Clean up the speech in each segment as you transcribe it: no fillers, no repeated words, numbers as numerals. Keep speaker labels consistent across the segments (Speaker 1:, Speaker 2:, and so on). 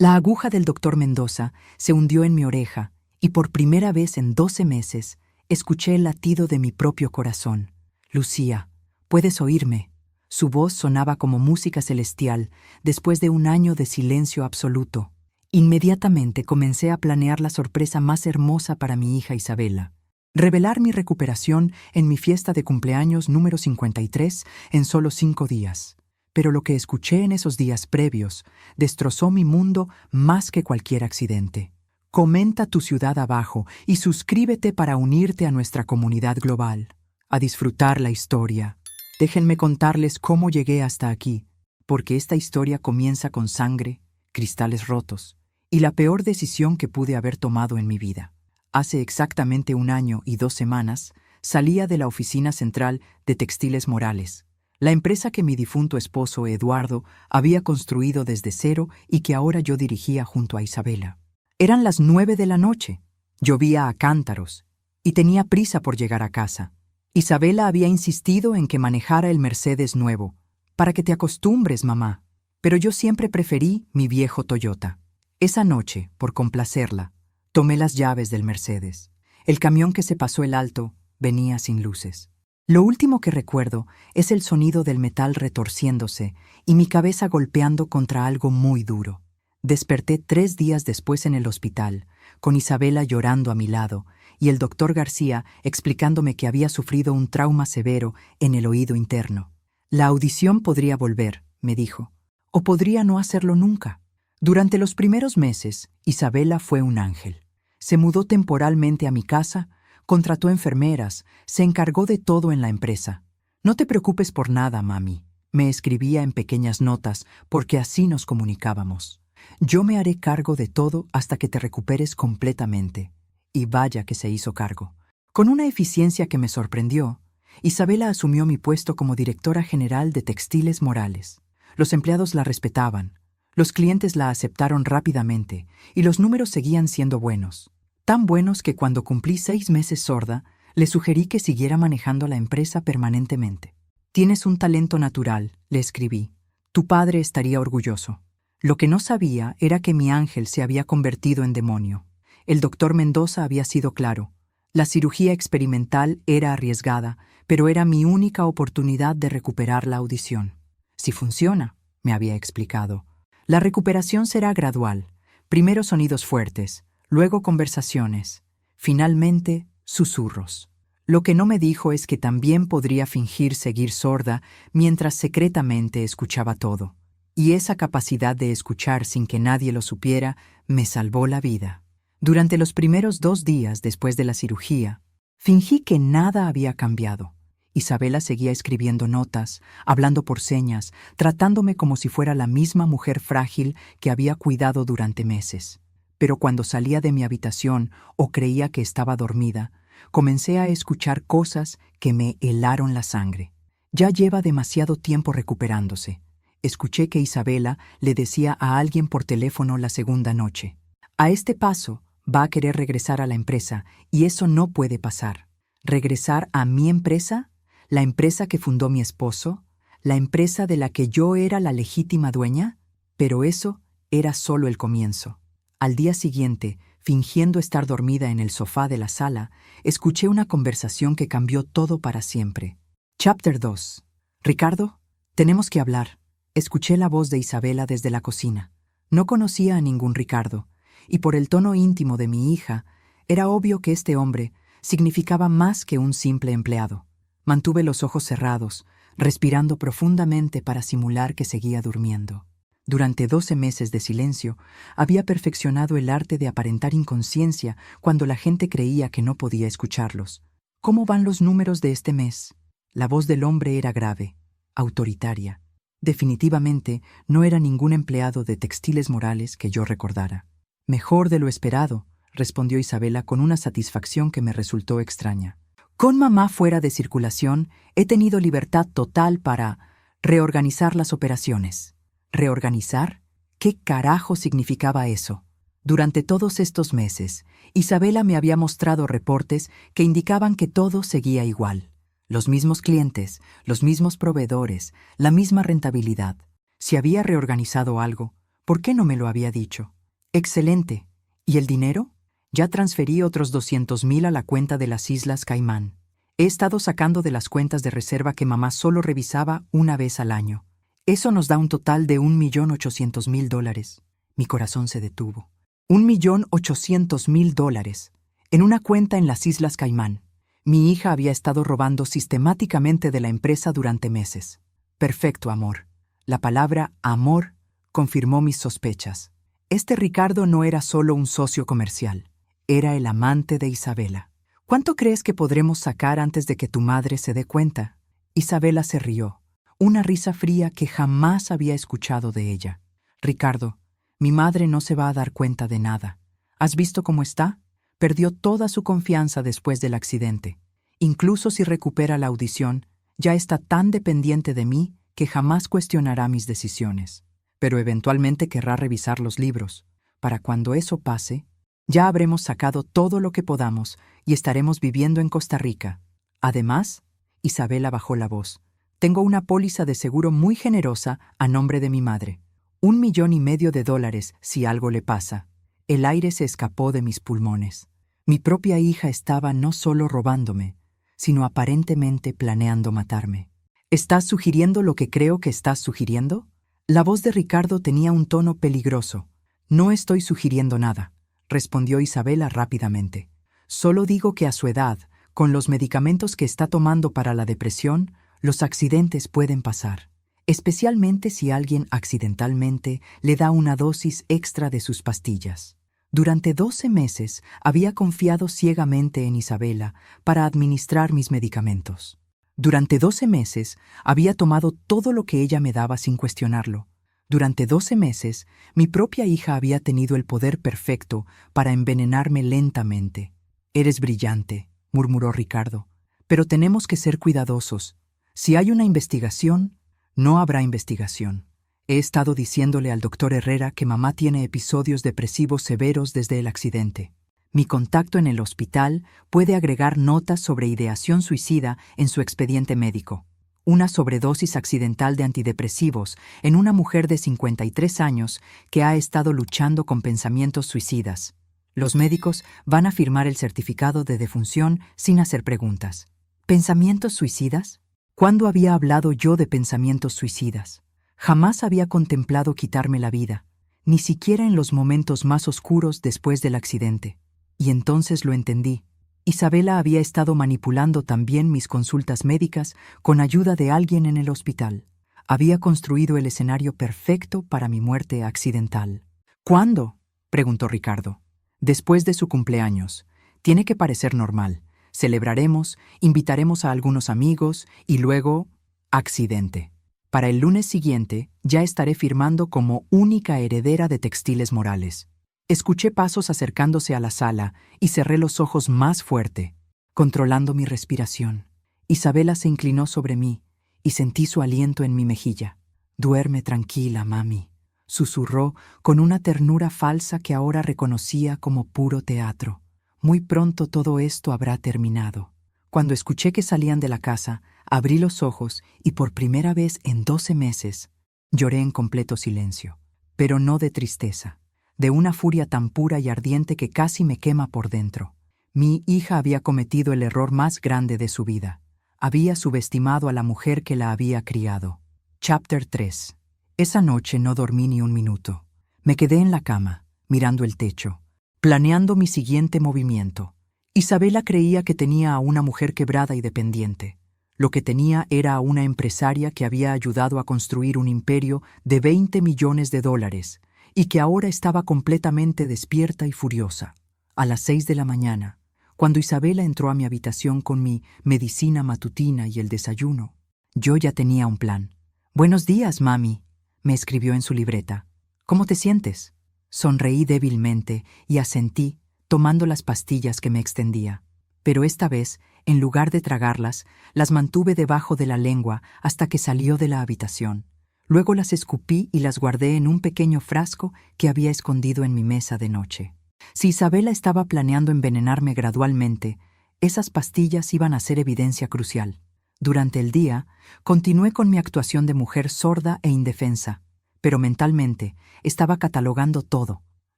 Speaker 1: La aguja del doctor Mendoza se hundió en mi oreja y por primera vez en 12 meses escuché el latido de mi propio corazón. Lucía, ¿puedes oírme? Su voz sonaba como música celestial después de un año de silencio absoluto. Inmediatamente comencé a planear la sorpresa más hermosa para mi hija Isabela. Revelar mi recuperación en mi fiesta de cumpleaños número 53 en solo 5 días. Pero lo que escuché en esos días previos destrozó mi mundo más que cualquier accidente. Comenta tu ciudad abajo y suscríbete para unirte a nuestra comunidad global. A disfrutar la historia. Déjenme contarles cómo llegué hasta aquí, porque esta historia comienza con sangre, cristales rotos, y la peor decisión que pude haber tomado en mi vida. Hace exactamente 1 año y 2 semanas, salía de la oficina central de Textiles Morales, la empresa que mi difunto esposo Eduardo había construido desde cero y que ahora yo dirigía junto a Isabela. Eran las 9 de la noche, llovía a cántaros, y tenía prisa por llegar a casa. Isabela había insistido en que manejara el Mercedes nuevo, para que te acostumbres, mamá, pero yo siempre preferí mi viejo Toyota. Esa noche, por complacerla, tomé las llaves del Mercedes. El camión que se pasó el alto venía sin luces. Lo último que recuerdo es el sonido del metal retorciéndose y mi cabeza golpeando contra algo muy duro. Desperté 3 días después en el hospital, con Isabela llorando a mi lado y el doctor García explicándome que había sufrido un trauma severo en el oído interno. La audición podría volver, me dijo, o podría no hacerlo nunca. Durante los primeros meses, Isabela fue un ángel. Se mudó temporalmente a mi casa, contrató enfermeras, se encargó de todo en la empresa. No te preocupes por nada, mami, me escribía en pequeñas notas porque así nos comunicábamos. Yo me haré cargo de todo hasta que te recuperes completamente. Y vaya que se hizo cargo. Con una eficiencia que me sorprendió, Isabela asumió mi puesto como directora general de Textiles Morales. Los empleados la respetaban, los clientes la aceptaron rápidamente y los números seguían siendo buenos. Tan buenos que cuando cumplí 6 meses sorda, le sugerí que siguiera manejando la empresa permanentemente. Tienes un talento natural, le escribí. Tu padre estaría orgulloso. Lo que no sabía era que mi ángel se había convertido en demonio. El doctor Mendoza había sido claro. La cirugía experimental era arriesgada, pero era mi única oportunidad de recuperar la audición. Si funciona, me había explicado. La recuperación será gradual. Primero sonidos fuertes, luego conversaciones, finalmente susurros. Lo que no me dijo es que también podría fingir seguir sorda mientras secretamente escuchaba todo. Y esa capacidad de escuchar sin que nadie lo supiera me salvó la vida. Durante los primeros 2 días después de la cirugía, fingí que nada había cambiado. Isabela seguía escribiendo notas, hablando por señas, tratándome como si fuera la misma mujer frágil que había cuidado durante meses. Pero cuando salía de mi habitación o creía que estaba dormida, comencé a escuchar cosas que me helaron la sangre. Ya lleva demasiado tiempo recuperándose. Escuché que Isabela le decía a alguien por teléfono la segunda noche. A este paso, va a querer regresar a la empresa y eso no puede pasar. ¿Regresar a mi empresa? ¿La empresa que fundó mi esposo? ¿La empresa de la que yo era la legítima dueña? Pero eso era solo el comienzo. Al día siguiente, fingiendo estar dormida en el sofá de la sala, escuché una conversación que cambió todo para siempre. Chapter 2. Ricardo, tenemos que hablar. Escuché la voz de Isabela desde la cocina. No conocía a ningún Ricardo, y por el tono íntimo de mi hija, era obvio que este hombre significaba más que un simple empleado. Mantuve los ojos cerrados, respirando profundamente para simular que seguía durmiendo. Durante 12 meses de silencio, había perfeccionado el arte de aparentar inconsciencia cuando la gente creía que no podía escucharlos. ¿Cómo van los números de este mes? La voz del hombre era grave, autoritaria. Definitivamente no era ningún empleado de Textiles Morales que yo recordara. Mejor de lo esperado, respondió Isabela con una satisfacción que me resultó extraña. Con mamá fuera de circulación, he tenido libertad total para reorganizar las operaciones. ¿Reorganizar? ¿Qué carajo significaba eso? Durante todos estos meses, Isabela me había mostrado reportes que indicaban que todo seguía igual. Los mismos clientes, los mismos proveedores, la misma rentabilidad. Si había reorganizado algo, ¿Por qué no me lo había dicho? Excelente. ¿Y el dinero? Ya transferí otros 200,000 a la cuenta de las Islas Caimán. He estado sacando de las cuentas de reserva que mamá solo revisaba una vez al año. Eso nos da un total de $1,800,000. Mi corazón se detuvo. $1,800,000 en una cuenta en las Islas Caimán. Mi hija había estado robando sistemáticamente de la empresa durante meses. Perfecto, amor. La palabra amor confirmó mis sospechas. Este Ricardo no era solo un socio comercial, era el amante de Isabela. ¿Cuánto crees que podremos sacar antes de que tu madre se dé cuenta? Isabela se rió, una risa fría que jamás había escuchado de ella. Ricardo, mi madre no se va a dar cuenta de nada. ¿Has visto cómo está? Perdió toda su confianza después del accidente. Incluso si recupera la audición, ya está tan dependiente de mí que jamás cuestionará mis decisiones. Pero eventualmente querrá revisar los libros. Para cuando eso pase, ya habremos sacado todo lo que podamos y estaremos viviendo en Costa Rica. Además, Isabela bajó la voz. Tengo una póliza de seguro muy generosa a nombre de mi madre. $1,500,000 si algo le pasa. El aire se escapó de mis pulmones. Mi propia hija estaba no solo robándome, sino aparentemente planeando matarme. ¿Estás sugiriendo lo que creo que estás sugiriendo? La voz de Ricardo tenía un tono peligroso. No estoy sugiriendo nada, respondió Isabela rápidamente. Solo digo que a su edad, con los medicamentos que está tomando para la depresión, los accidentes pueden pasar, especialmente si alguien accidentalmente le da una dosis extra de sus pastillas. Durante 12 meses había confiado ciegamente en Isabela para administrar mis medicamentos. Durante 12 meses había tomado todo lo que ella me daba sin cuestionarlo. Durante 12 meses mi propia hija había tenido el poder perfecto para envenenarme lentamente. Eres brillante, murmuró Ricardo, pero tenemos que ser cuidadosos. Si hay una investigación, no habrá investigación. He estado diciéndole al doctor Herrera que mamá tiene episodios depresivos severos desde el accidente. Mi contacto en el hospital puede agregar notas sobre ideación suicida en su expediente médico. Una sobredosis accidental de antidepresivos en una mujer de 53 años que ha estado luchando con pensamientos suicidas. Los médicos van a firmar el certificado de defunción sin hacer preguntas. ¿Pensamientos suicidas? ¿Cuándo había hablado yo de pensamientos suicidas? Jamás había contemplado quitarme la vida, ni siquiera en los momentos más oscuros después del accidente. Y entonces lo entendí. Isabela había estado manipulando también mis consultas médicas con ayuda de alguien en el hospital. Había construido el escenario perfecto para mi muerte accidental. ¿Cuándo?, preguntó Ricardo. Después de su cumpleaños. Tiene que parecer normal. Celebraremos, invitaremos a algunos amigos y luego... accidente. Para el lunes siguiente ya estaré firmando como única heredera de Textiles Morales. Escuché pasos acercándose a la sala y cerré los ojos más fuerte, controlando mi respiración. Isabela se inclinó sobre mí y sentí su aliento en mi mejilla. «Duerme tranquila, mami», susurró con una ternura falsa que ahora reconocía como puro teatro. Muy pronto todo esto habrá terminado. Cuando escuché que salían de la casa, abrí los ojos y por primera vez en 12 meses lloré en completo silencio, pero no de tristeza, de una furia tan pura y ardiente que casi me quema por dentro. Mi hija había cometido el error más grande de su vida. Había subestimado a la mujer que la había criado. Chapter 3. Esa noche no dormí ni un minuto. Me quedé en la cama, mirando el techo, planeando mi siguiente movimiento. Isabela creía que tenía a una mujer quebrada y dependiente. Lo que tenía era a una empresaria que había ayudado a construir un imperio de $20 millones y que ahora estaba completamente despierta y furiosa. A las 6 de la mañana, cuando Isabela entró a mi habitación con mi medicina matutina y el desayuno, yo ya tenía un plan. «Buenos días, mami», me escribió en su libreta. «¿Cómo te sientes?» Sonreí débilmente y asentí, tomando las pastillas que me extendía. Pero esta vez, en lugar de tragarlas, las mantuve debajo de la lengua hasta que salió de la habitación. Luego las escupí y las guardé en un pequeño frasco que había escondido en mi mesa de noche. Si Isabela estaba planeando envenenarme gradualmente, esas pastillas iban a ser evidencia crucial. Durante el día, continué con mi actuación de mujer sorda e indefensa, pero mentalmente estaba catalogando todo: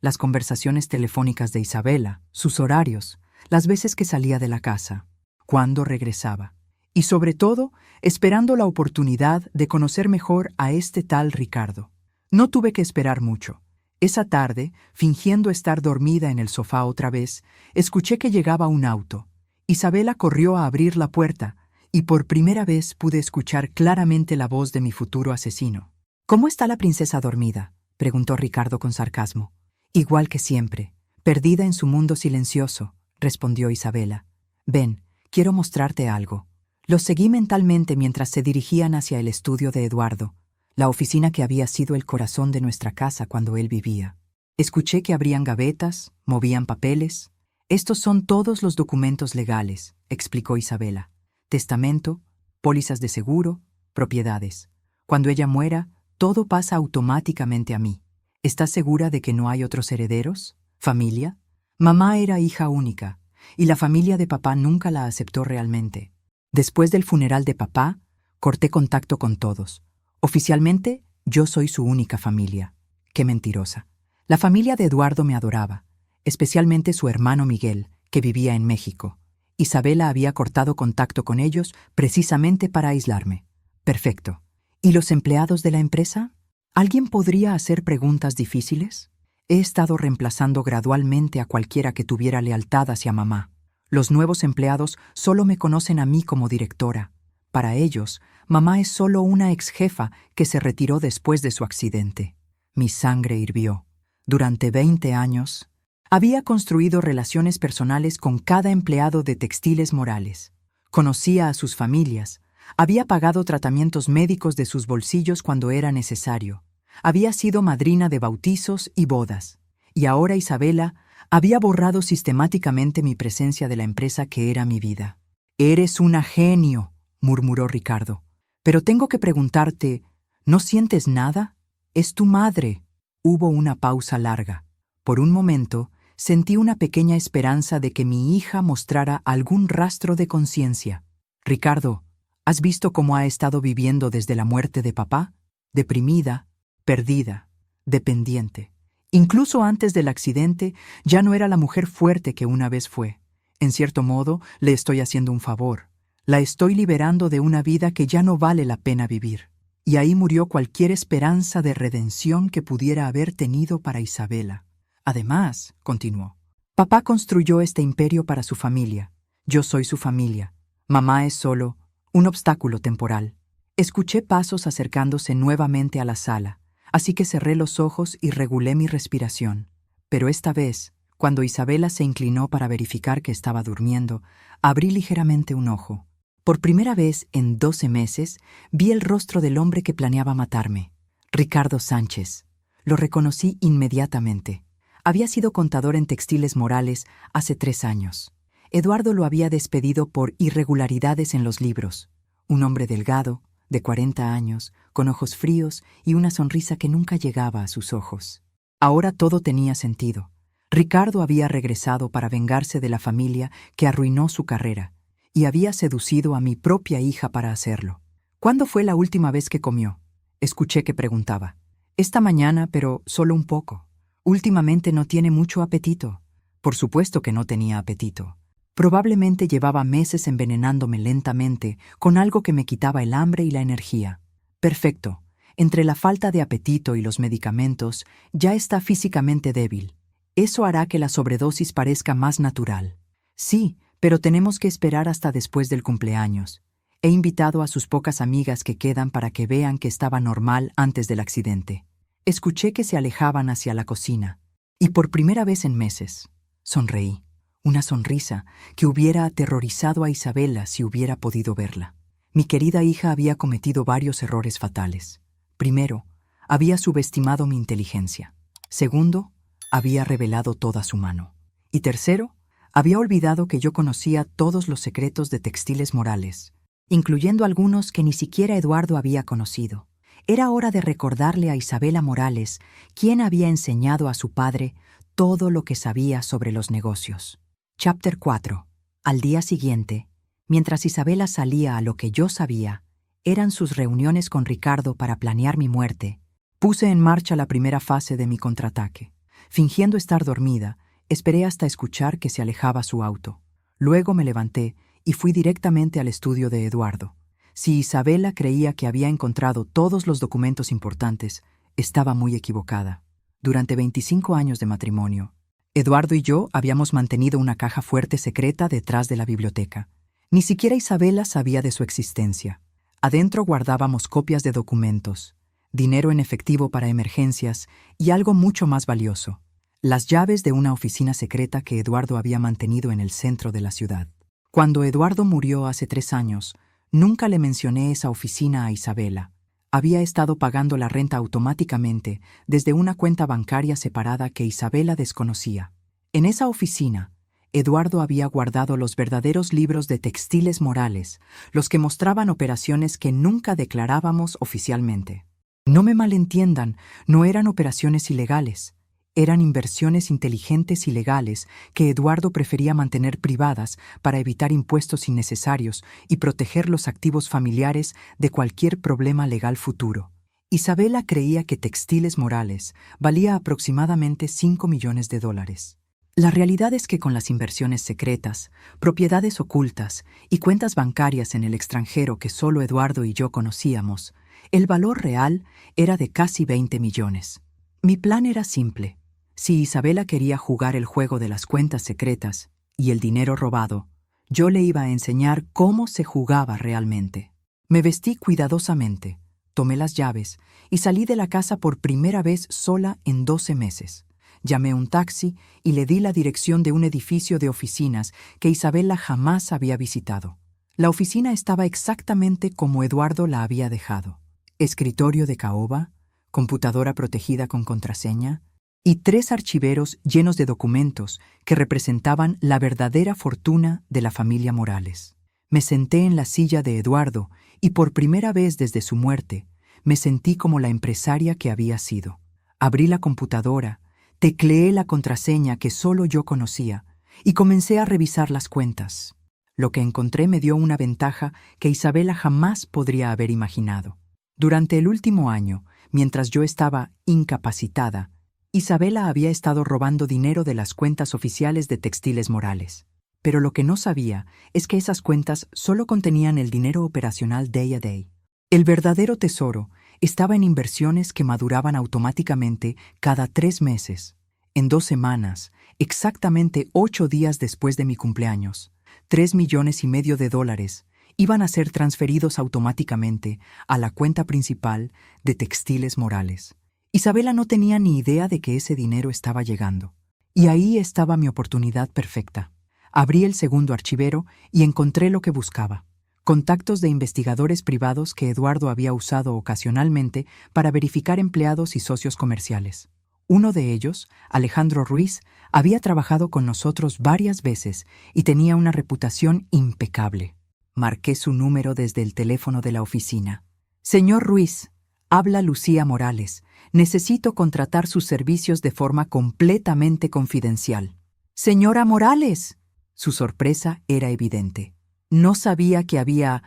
Speaker 1: las conversaciones telefónicas de Isabela, sus horarios, las veces que salía de la casa, cuándo regresaba, y sobre todo, esperando la oportunidad de conocer mejor a este tal Ricardo. No tuve que esperar mucho. Esa tarde, fingiendo estar dormida en el sofá otra vez, escuché que llegaba un auto. Isabela corrió a abrir la puerta, y por primera vez pude escuchar claramente la voz de mi futuro asesino. «¿Cómo está la princesa dormida?», preguntó Ricardo con sarcasmo. «Igual que siempre, perdida en su mundo silencioso», respondió Isabela. «Ven, quiero mostrarte algo». Los seguí mentalmente mientras se dirigían hacia el estudio de Eduardo, la oficina que había sido el corazón de nuestra casa cuando él vivía. Escuché que abrían gavetas, movían papeles. «Estos son todos los documentos legales», explicó Isabela. «Testamento, pólizas de seguro, propiedades. Cuando ella muera, todo pasa automáticamente a mí. ¿Estás segura de que no hay otros herederos? ¿Familia? Mamá era hija única, y la familia de papá nunca la aceptó realmente. Después del funeral de papá, corté contacto con todos. Oficialmente, yo soy su única familia». Qué mentirosa. La familia de Eduardo me adoraba, especialmente su hermano Miguel, que vivía en México. Isabela había cortado contacto con ellos precisamente para aislarme. Perfecto. ¿Y los empleados de la empresa? ¿Alguien podría hacer preguntas difíciles? He estado reemplazando gradualmente a cualquiera que tuviera lealtad hacia mamá. Los nuevos empleados solo me conocen a mí como directora. Para ellos, mamá es solo una ex jefa que se retiró después de su accidente. Mi sangre hirvió. Durante 20 años, había construido relaciones personales con cada empleado de Textiles Morales. Conocía a sus familias. Había pagado tratamientos médicos de sus bolsillos cuando era necesario. Había sido madrina de bautizos y bodas. Y ahora Isabela había borrado sistemáticamente mi presencia de la empresa que era mi vida. «Eres una genio», murmuró Ricardo. «Pero tengo que preguntarte, ¿no sientes nada? Es tu madre». Hubo una pausa larga. Por un momento, sentí una pequeña esperanza de que mi hija mostrara algún rastro de conciencia. «Ricardo, ¿has visto cómo ha estado viviendo desde la muerte de papá? Deprimida, perdida, dependiente. Incluso antes del accidente, ya no era la mujer fuerte que una vez fue. En cierto modo, le estoy haciendo un favor. La estoy liberando de una vida que ya no vale la pena vivir». Y ahí murió cualquier esperanza de redención que pudiera haber tenido para Isabela. «Además», continuó, «papá construyó este imperio para su familia. Yo soy su familia. Mamá es solo un obstáculo temporal». Escuché pasos acercándose nuevamente a la sala, así que cerré los ojos y regulé mi respiración. Pero esta vez, cuando Isabela se inclinó para verificar que estaba durmiendo, abrí ligeramente un ojo. Por primera vez en 12 meses, vi el rostro del hombre que planeaba matarme. Ricardo Sánchez. Lo reconocí inmediatamente. Había sido contador en Textiles Morales hace 3 años. Eduardo lo había despedido por irregularidades en los libros. Un hombre delgado, de 40 años, con ojos fríos y una sonrisa que nunca llegaba a sus ojos. Ahora todo tenía sentido. Ricardo había regresado para vengarse de la familia que arruinó su carrera, y había seducido a mi propia hija para hacerlo. «¿Cuándo fue la última vez que comió?», escuché que preguntaba. «Esta mañana, pero solo un poco. Últimamente no tiene mucho apetito». Por supuesto que no tenía apetito. Probablemente llevaba meses envenenándome lentamente con algo que me quitaba el hambre y la energía. Perfecto. Entre la falta de apetito y los medicamentos, ya está físicamente débil. Eso hará que la sobredosis parezca más natural. Sí, pero tenemos que esperar hasta después del cumpleaños. He invitado a sus pocas amigas que quedan para que vean que estaba normal antes del accidente. Escuché que se alejaban hacia la cocina. Y por primera vez en meses, sonreí. Una sonrisa que hubiera aterrorizado a Isabela si hubiera podido verla. Mi querida hija había cometido varios errores fatales. Primero, había subestimado mi inteligencia. Segundo, había revelado toda su mano. Y tercero, había olvidado que yo conocía todos los secretos de Textiles Morales, incluyendo algunos que ni siquiera Eduardo había conocido. Era hora de recordarle a Isabela Morales quién había enseñado a su padre todo lo que sabía sobre los negocios. Chapter 4. Al día siguiente, mientras Isabela salía a lo que yo sabía, eran sus reuniones con Ricardo para planear mi muerte. Puse en marcha la primera fase de mi contraataque. Fingiendo estar dormida, esperé hasta escuchar que se alejaba su auto. Luego me levanté y fui directamente al estudio de Eduardo. Si Isabela creía que había encontrado todos los documentos importantes, estaba muy equivocada. Durante 25 años de matrimonio, Eduardo y yo habíamos mantenido una caja fuerte secreta detrás de la biblioteca. Ni siquiera Isabela sabía de su existencia. Adentro guardábamos copias de documentos, dinero en efectivo para emergencias y algo mucho más valioso: las llaves de una oficina secreta que Eduardo había mantenido en el centro de la ciudad. Cuando Eduardo murió hace 3 años, nunca le mencioné esa oficina a Isabela. Había estado pagando la renta automáticamente desde una cuenta bancaria separada que Isabela desconocía. En esa oficina, Eduardo había guardado los verdaderos libros de Textiles Morales, los que mostraban operaciones que nunca declarábamos oficialmente. No me malentiendan, no eran operaciones ilegales. Eran inversiones inteligentes y legales que Eduardo prefería mantener privadas para evitar impuestos innecesarios y proteger los activos familiares de cualquier problema legal futuro. Isabela creía que Textiles Morales valía aproximadamente $5 millones. La realidad es que con las inversiones secretas, propiedades ocultas y cuentas bancarias en el extranjero que solo Eduardo y yo conocíamos, el valor real era de casi 20 millones. Mi plan era simple. Si Isabela quería jugar el juego de las cuentas secretas y el dinero robado, yo le iba a enseñar cómo se jugaba realmente. Me vestí cuidadosamente, tomé las llaves y salí de la casa por primera vez sola en 12 meses. Llamé un taxi y le di la dirección de un edificio de oficinas que Isabela jamás había visitado. La oficina estaba exactamente como Eduardo la había dejado: escritorio de caoba, computadora protegida con contraseña y 3 archiveros llenos de documentos que representaban la verdadera fortuna de la familia Morales. Me senté en la silla de Eduardo y por primera vez desde su muerte me sentí como la empresaria que había sido. Abrí la computadora, tecleé la contraseña que solo yo conocía y comencé a revisar las cuentas. Lo que encontré me dio una ventaja que Isabela jamás podría haber imaginado. Durante el último año, mientras yo estaba incapacitada, Isabela había estado robando dinero de las cuentas oficiales de Textiles Morales. Pero lo que no sabía es que esas cuentas solo contenían el dinero operacional day a day. El verdadero tesoro estaba en inversiones que maduraban automáticamente cada 3 meses. En 2 semanas, exactamente 8 días después de mi cumpleaños, $3,5 millones iban a ser transferidos automáticamente a la cuenta principal de Textiles Morales. Isabela no tenía ni idea de que ese dinero estaba llegando. Y ahí estaba mi oportunidad perfecta. Abrí el segundo archivero y encontré lo que buscaba: contactos de investigadores privados que Eduardo había usado ocasionalmente para verificar empleados y socios comerciales. Uno de ellos, Alejandro Ruiz, había trabajado con nosotros varias veces y tenía una reputación impecable. Marqué su número desde el teléfono de la oficina. «Señor Ruiz, habla Lucía Morales. Necesito contratar sus servicios de forma completamente confidencial». «¡Señora Morales!». Su sorpresa era evidente. ¿No sabía que había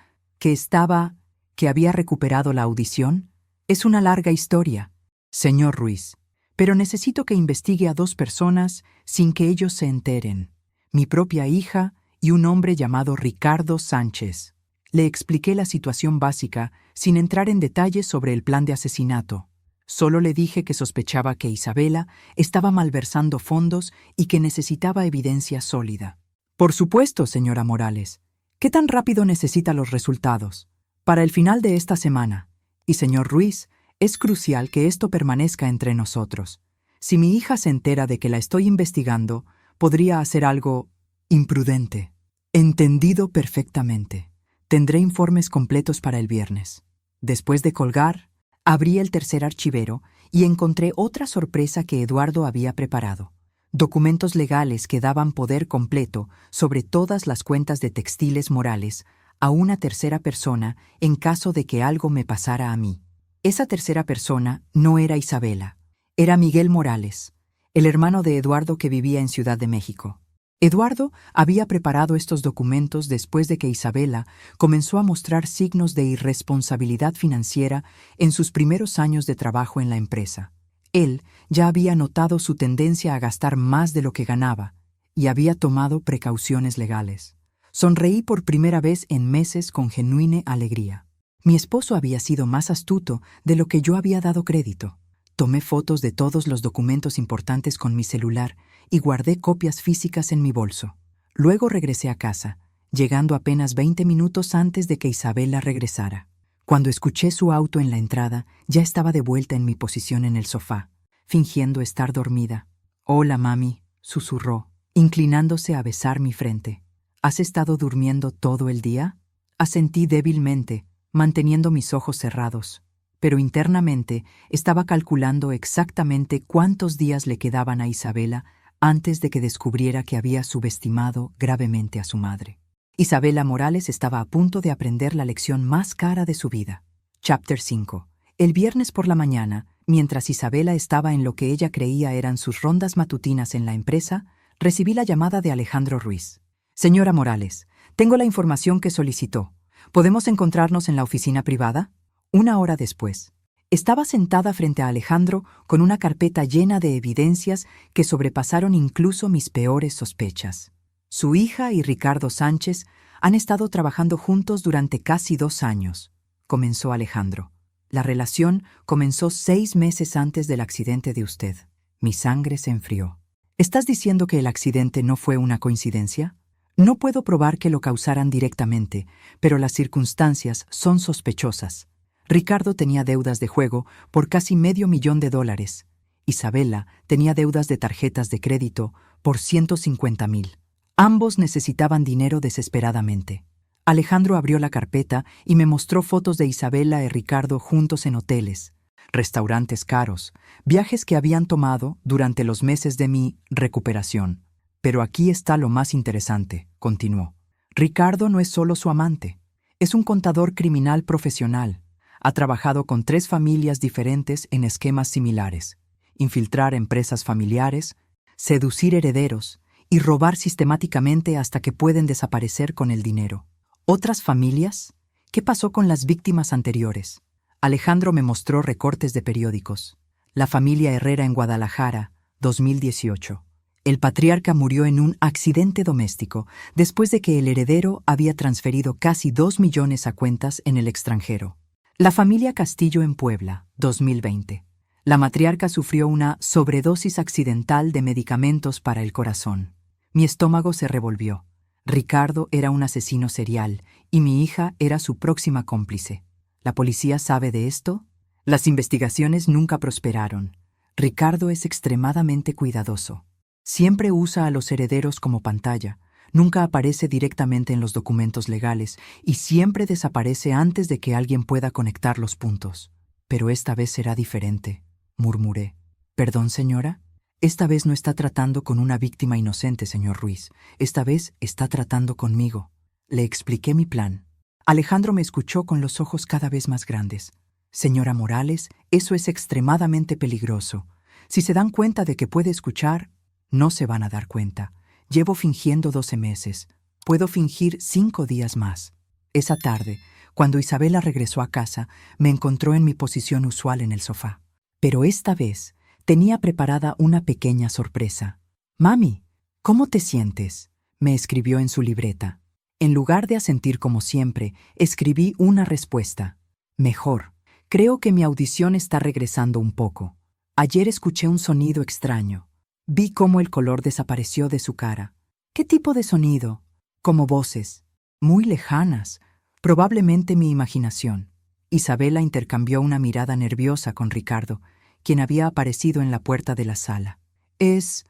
Speaker 1: recuperado la audición? Es una larga historia. «Señor Ruiz, pero necesito que investigue a 2 personas sin que ellos se enteren: mi propia hija y un hombre llamado Ricardo Sánchez». Le expliqué la situación básica sin entrar en detalles sobre el plan de asesinato. Solo le dije que sospechaba que Isabela estaba malversando fondos y que necesitaba evidencia sólida. «Por supuesto, señora Morales. ¿Qué tan rápido necesita los resultados?» «Para el final de esta semana. Y, señor Ruiz, es crucial que esto permanezca entre nosotros. Si mi hija se entera de que la estoy investigando, podría hacer algo imprudente». «Entendido perfectamente. Tendré informes completos para el viernes». Después de colgar, abrí el tercer archivero y encontré otra sorpresa que Eduardo había preparado: documentos legales que daban poder completo sobre todas las cuentas de Textiles Morales a una tercera persona en caso de que algo me pasara a mí. Esa tercera persona no era Isabela, era Miguel Morales, el hermano de Eduardo que vivía en Ciudad de México. Eduardo había preparado estos documentos después de que Isabela comenzó a mostrar signos de irresponsabilidad financiera en sus primeros años de trabajo en la empresa. Él ya había notado su tendencia a gastar más de lo que ganaba y había tomado precauciones legales. Sonreí por primera vez en meses con genuina alegría. Mi esposo había sido más astuto de lo que yo había dado crédito. Tomé fotos de todos los documentos importantes con mi celular y guardé copias físicas en mi bolso. Luego regresé a casa, llegando apenas 20 minutos antes de que Isabela regresara. Cuando escuché su auto en la entrada, ya estaba de vuelta en mi posición en el sofá, fingiendo estar dormida. «Hola, mami», susurró, inclinándose a besar mi frente. «¿Has estado durmiendo todo el día?». Asentí débilmente, manteniendo mis ojos cerrados, pero internamente estaba calculando exactamente cuántos días le quedaban a Isabela antes de que descubriera que había subestimado gravemente a su madre. Isabela Morales estaba a punto de aprender la lección más cara de su vida. Chapter 5. El viernes por la mañana, mientras Isabela estaba en lo que ella creía eran sus rondas matutinas en la empresa, recibí la llamada de Alejandro Ruiz. «Señora Morales, tengo la información que solicitó. ¿Podemos encontrarnos en la oficina privada?». 1 hora después, estaba sentada frente a Alejandro con una carpeta llena de evidencias que sobrepasaron incluso mis peores sospechas. Su hija y Ricardo Sánchez han estado trabajando juntos durante casi 2 años, comenzó Alejandro. La relación comenzó 6 meses antes del accidente de usted. Mi sangre se enfrió. ¿Estás diciendo que el accidente no fue una coincidencia? No puedo probar que lo causaran directamente, pero las circunstancias son sospechosas. Ricardo tenía deudas de juego por casi $500,000. Isabela tenía deudas de tarjetas de crédito por 150,000. Ambos necesitaban dinero desesperadamente. Alejandro abrió la carpeta y me mostró fotos de Isabela y Ricardo juntos en hoteles, restaurantes caros, viajes que habían tomado durante los meses de mi recuperación. Pero aquí está lo más interesante, continuó. Ricardo no es solo su amante, es un contador criminal profesional. Ha trabajado con 3 familias diferentes en esquemas similares: infiltrar empresas familiares, seducir herederos y robar sistemáticamente hasta que pueden desaparecer con el dinero. ¿Otras familias? ¿Qué pasó con las víctimas anteriores? Alejandro me mostró recortes de periódicos. La familia Herrera en Guadalajara, 2018. El patriarca murió en un accidente doméstico después de que el heredero había transferido casi 2 millones a cuentas en el extranjero. La familia Castillo en Puebla, 2020. La matriarca sufrió una sobredosis accidental de medicamentos para el corazón. Mi estómago se revolvió. Ricardo era un asesino serial y mi hija era su próxima cómplice. ¿La policía sabe de esto? Las investigaciones nunca prosperaron. Ricardo es extremadamente cuidadoso. Siempre usa a los herederos como pantalla. Nunca aparece directamente en los documentos legales y siempre desaparece antes de que alguien pueda conectar los puntos. Pero esta vez será diferente, murmuré. ¿Perdón, señora? Esta vez no está tratando con una víctima inocente, señor Ruiz. Esta vez está tratando conmigo. Le expliqué mi plan. Alejandro me escuchó con los ojos cada vez más grandes. Señora Morales, eso es extremadamente peligroso. Si se dan cuenta de que puede escuchar, no se van a dar cuenta. Llevo fingiendo 12 meses. Puedo fingir 5 días más. Esa tarde, cuando Isabela regresó a casa, me encontró en mi posición usual en el sofá. Pero esta vez tenía preparada una pequeña sorpresa. «Mami, ¿cómo te sientes?», me escribió en su libreta. En lugar de asentir como siempre, escribí una respuesta. «Mejor. Creo que mi audición está regresando un poco. Ayer escuché un sonido extraño. Vi cómo el color desapareció de su cara. ¿Qué tipo de sonido? Como voces. Muy lejanas. Probablemente mi imaginación». Isabela intercambió una mirada nerviosa con Ricardo, quien había aparecido en la puerta de la sala. Es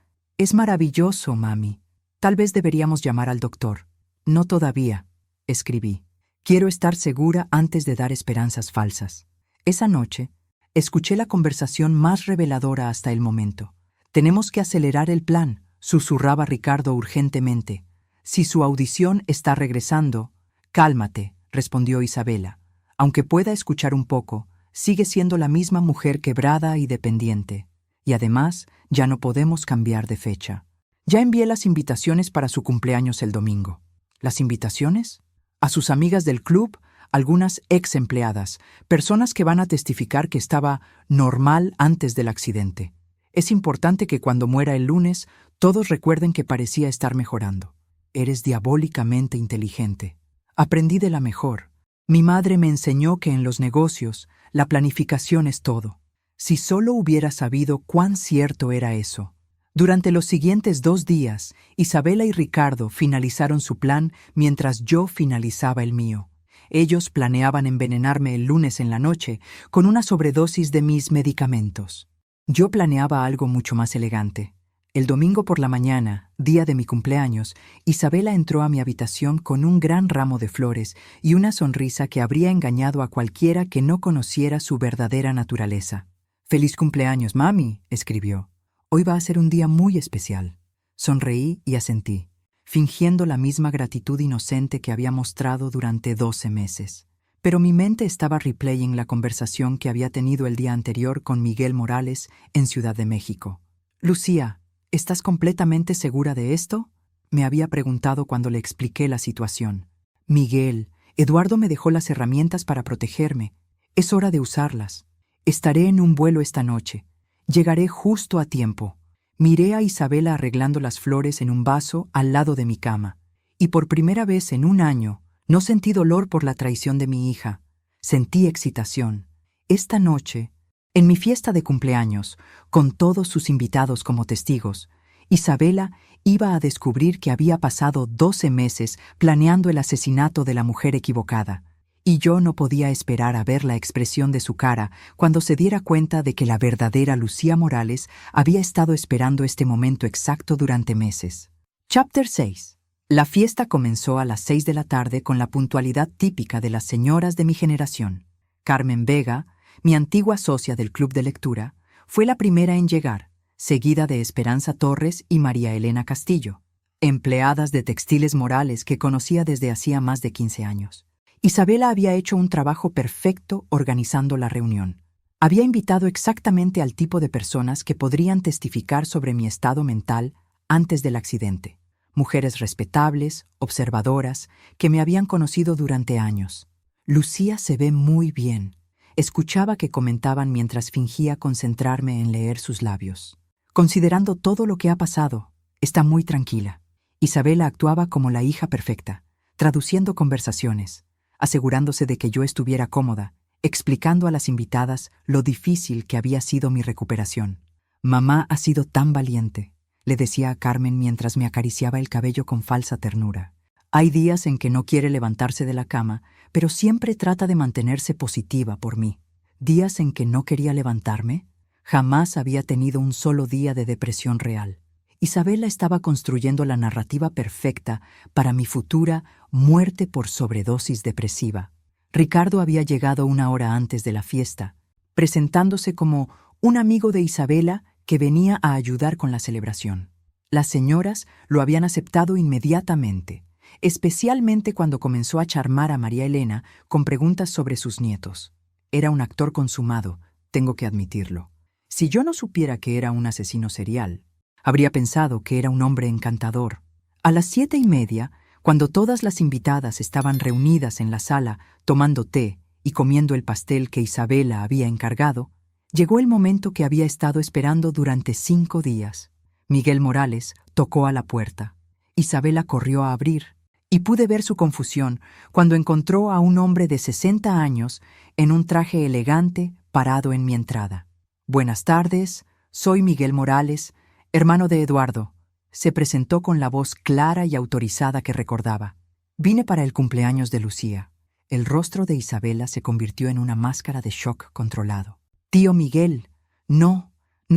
Speaker 1: maravilloso, mami. Tal vez deberíamos llamar al doctor». «No todavía», escribí. «Quiero estar segura antes de dar esperanzas falsas». Esa noche, escuché la conversación más reveladora hasta el momento. «Tenemos que acelerar el plan», susurraba Ricardo urgentemente. «Si su audición está regresando». «Cálmate», respondió Isabela. «Aunque pueda escuchar un poco, sigue siendo la misma mujer quebrada y dependiente. Y además, ya no podemos cambiar de fecha. Ya envié las invitaciones para su cumpleaños el domingo. ¿Las invitaciones? A sus amigas del club, algunas ex empleadas, personas que van a testificar que estaba normal antes del accidente. Es importante que cuando muera el lunes, todos recuerden que parecía estar mejorando. Eres diabólicamente inteligente. Aprendí de la mejor. Mi madre me enseñó que en los negocios, la planificación es todo. Si solo hubiera sabido cuán cierto era eso. Durante los siguientes 2 días, Isabela y Ricardo finalizaron su plan mientras yo finalizaba el mío. Ellos planeaban envenenarme el lunes en la noche con una sobredosis de mis medicamentos. Yo planeaba algo mucho más elegante. El domingo por la mañana, día de mi cumpleaños, Isabela entró a mi habitación con un gran ramo de flores y una sonrisa que habría engañado a cualquiera que no conociera su verdadera naturaleza. «Feliz cumpleaños, mami», escribió. «Hoy va a ser un día muy especial». Sonreí y asentí, fingiendo la misma gratitud inocente que había mostrado durante 12 meses. Pero mi mente estaba replaying la conversación que había tenido el día anterior con Miguel Morales en Ciudad de México. «Lucía, ¿estás completamente segura de esto?», me había preguntado cuando le expliqué la situación. «Miguel, Eduardo me dejó las herramientas para protegerme. Es hora de usarlas. Estaré en un vuelo esta noche. Llegaré justo a tiempo». Miré a Isabela arreglando las flores en un vaso al lado de mi cama, y por primera vez en un año no sentí dolor por la traición de mi hija. Sentí excitación. Esta noche, en mi fiesta de cumpleaños, con todos sus invitados como testigos, Isabela iba a descubrir que había pasado 12 meses planeando el asesinato de la mujer equivocada, y yo no podía esperar a ver la expresión de su cara cuando se diera cuenta de que la verdadera Lucía Morales había estado esperando este momento exacto durante meses. Chapter 6. La fiesta comenzó a las 6 de la tarde con la puntualidad típica de las señoras de mi generación. Carmen Vega, mi antigua socia del club de lectura, fue la primera en llegar, seguida de Esperanza Torres y María Elena Castillo, empleadas de Textiles Morales que conocía desde hacía más de 15 años. Isabela había hecho un trabajo perfecto organizando la reunión. Había invitado exactamente al tipo de personas que podrían testificar sobre mi estado mental antes del accidente. Mujeres respetables, observadoras, que me habían conocido durante años. «Lucía se ve muy bien», escuchaba que comentaban mientras fingía concentrarme en leer sus labios. «Considerando todo lo que ha pasado, está muy tranquila». Isabela actuaba como la hija perfecta, traduciendo conversaciones, asegurándose de que yo estuviera cómoda, explicando a las invitadas lo difícil que había sido mi recuperación. «Mamá ha sido tan valiente», le decía a Carmen mientras me acariciaba el cabello con falsa ternura. «Hay días en que no quiere levantarse de la cama, pero siempre trata de mantenerse positiva por mí. Días en que no quería levantarme, jamás había tenido un solo día de depresión real». Isabela estaba construyendo la narrativa perfecta para mi futura muerte por sobredosis depresiva. Ricardo había llegado 1 hora antes de la fiesta, presentándose como un amigo de Isabela que venía a ayudar con la celebración. Las señoras lo habían aceptado inmediatamente, especialmente cuando comenzó a charmar a María Elena con preguntas sobre sus nietos. Era un actor consumado, tengo que admitirlo. Si yo no supiera que era un asesino serial, habría pensado que era un hombre encantador. A las 7:30, cuando todas las invitadas estaban reunidas en la sala tomando té y comiendo el pastel que Isabela había encargado, llegó el momento que había estado esperando durante 5 días. Miguel Morales tocó a la puerta. Isabela corrió a abrir, y pude ver su confusión cuando encontró a un hombre de 60 años en un traje elegante parado en mi entrada. «Buenas tardes, soy Miguel Morales, hermano de Eduardo», se presentó con la voz clara y autorizada que recordaba. «Vine para el cumpleaños de Lucía». El rostro de Isabela se convirtió en una máscara de shock controlado. «Tío Miguel, no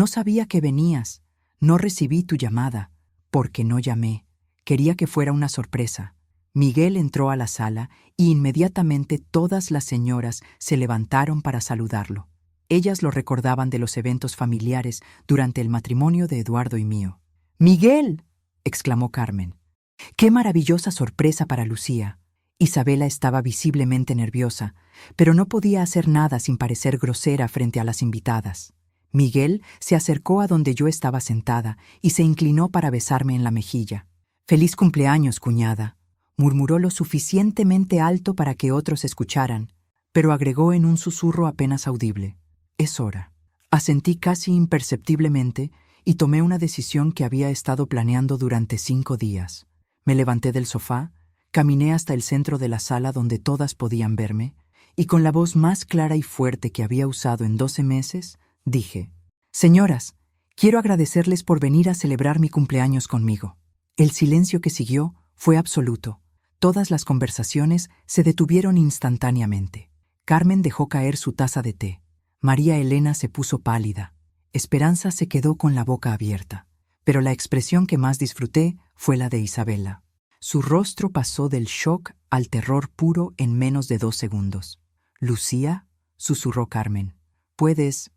Speaker 1: sabía que venías. No recibí tu llamada, porque no llamé. Quería que fuera una sorpresa». Miguel entró a la sala y inmediatamente todas las señoras se levantaron para saludarlo. Ellas lo recordaban de los eventos familiares durante el matrimonio de Eduardo y mío. «¡Miguel!», exclamó Carmen. «¡Qué maravillosa sorpresa para Lucía!». Isabela estaba visiblemente nerviosa, pero no podía hacer nada sin parecer grosera frente a las invitadas. Miguel se acercó a donde yo estaba sentada y se inclinó para besarme en la mejilla. «Feliz cumpleaños, cuñada», murmuró lo suficientemente alto para que otros escucharan, pero agregó en un susurro apenas audible: «Es hora». Asentí casi imperceptiblemente y tomé una decisión que había estado planeando durante 5 días. Me levanté del sofá, caminé hasta el centro de la sala donde todas podían verme, y con la voz más clara y fuerte que había usado en 12 meses, dije: «Señoras, quiero agradecerles por venir a celebrar mi cumpleaños conmigo». El silencio que siguió fue absoluto. Todas las conversaciones se detuvieron instantáneamente. Carmen dejó caer su taza de té. María Elena se puso pálida. Esperanza se quedó con la boca abierta. Pero la expresión que más disfruté fue la de Isabela. Su rostro pasó del shock al terror puro en menos de 2 segundos. «Lucía», susurró Carmen, ¿Puedes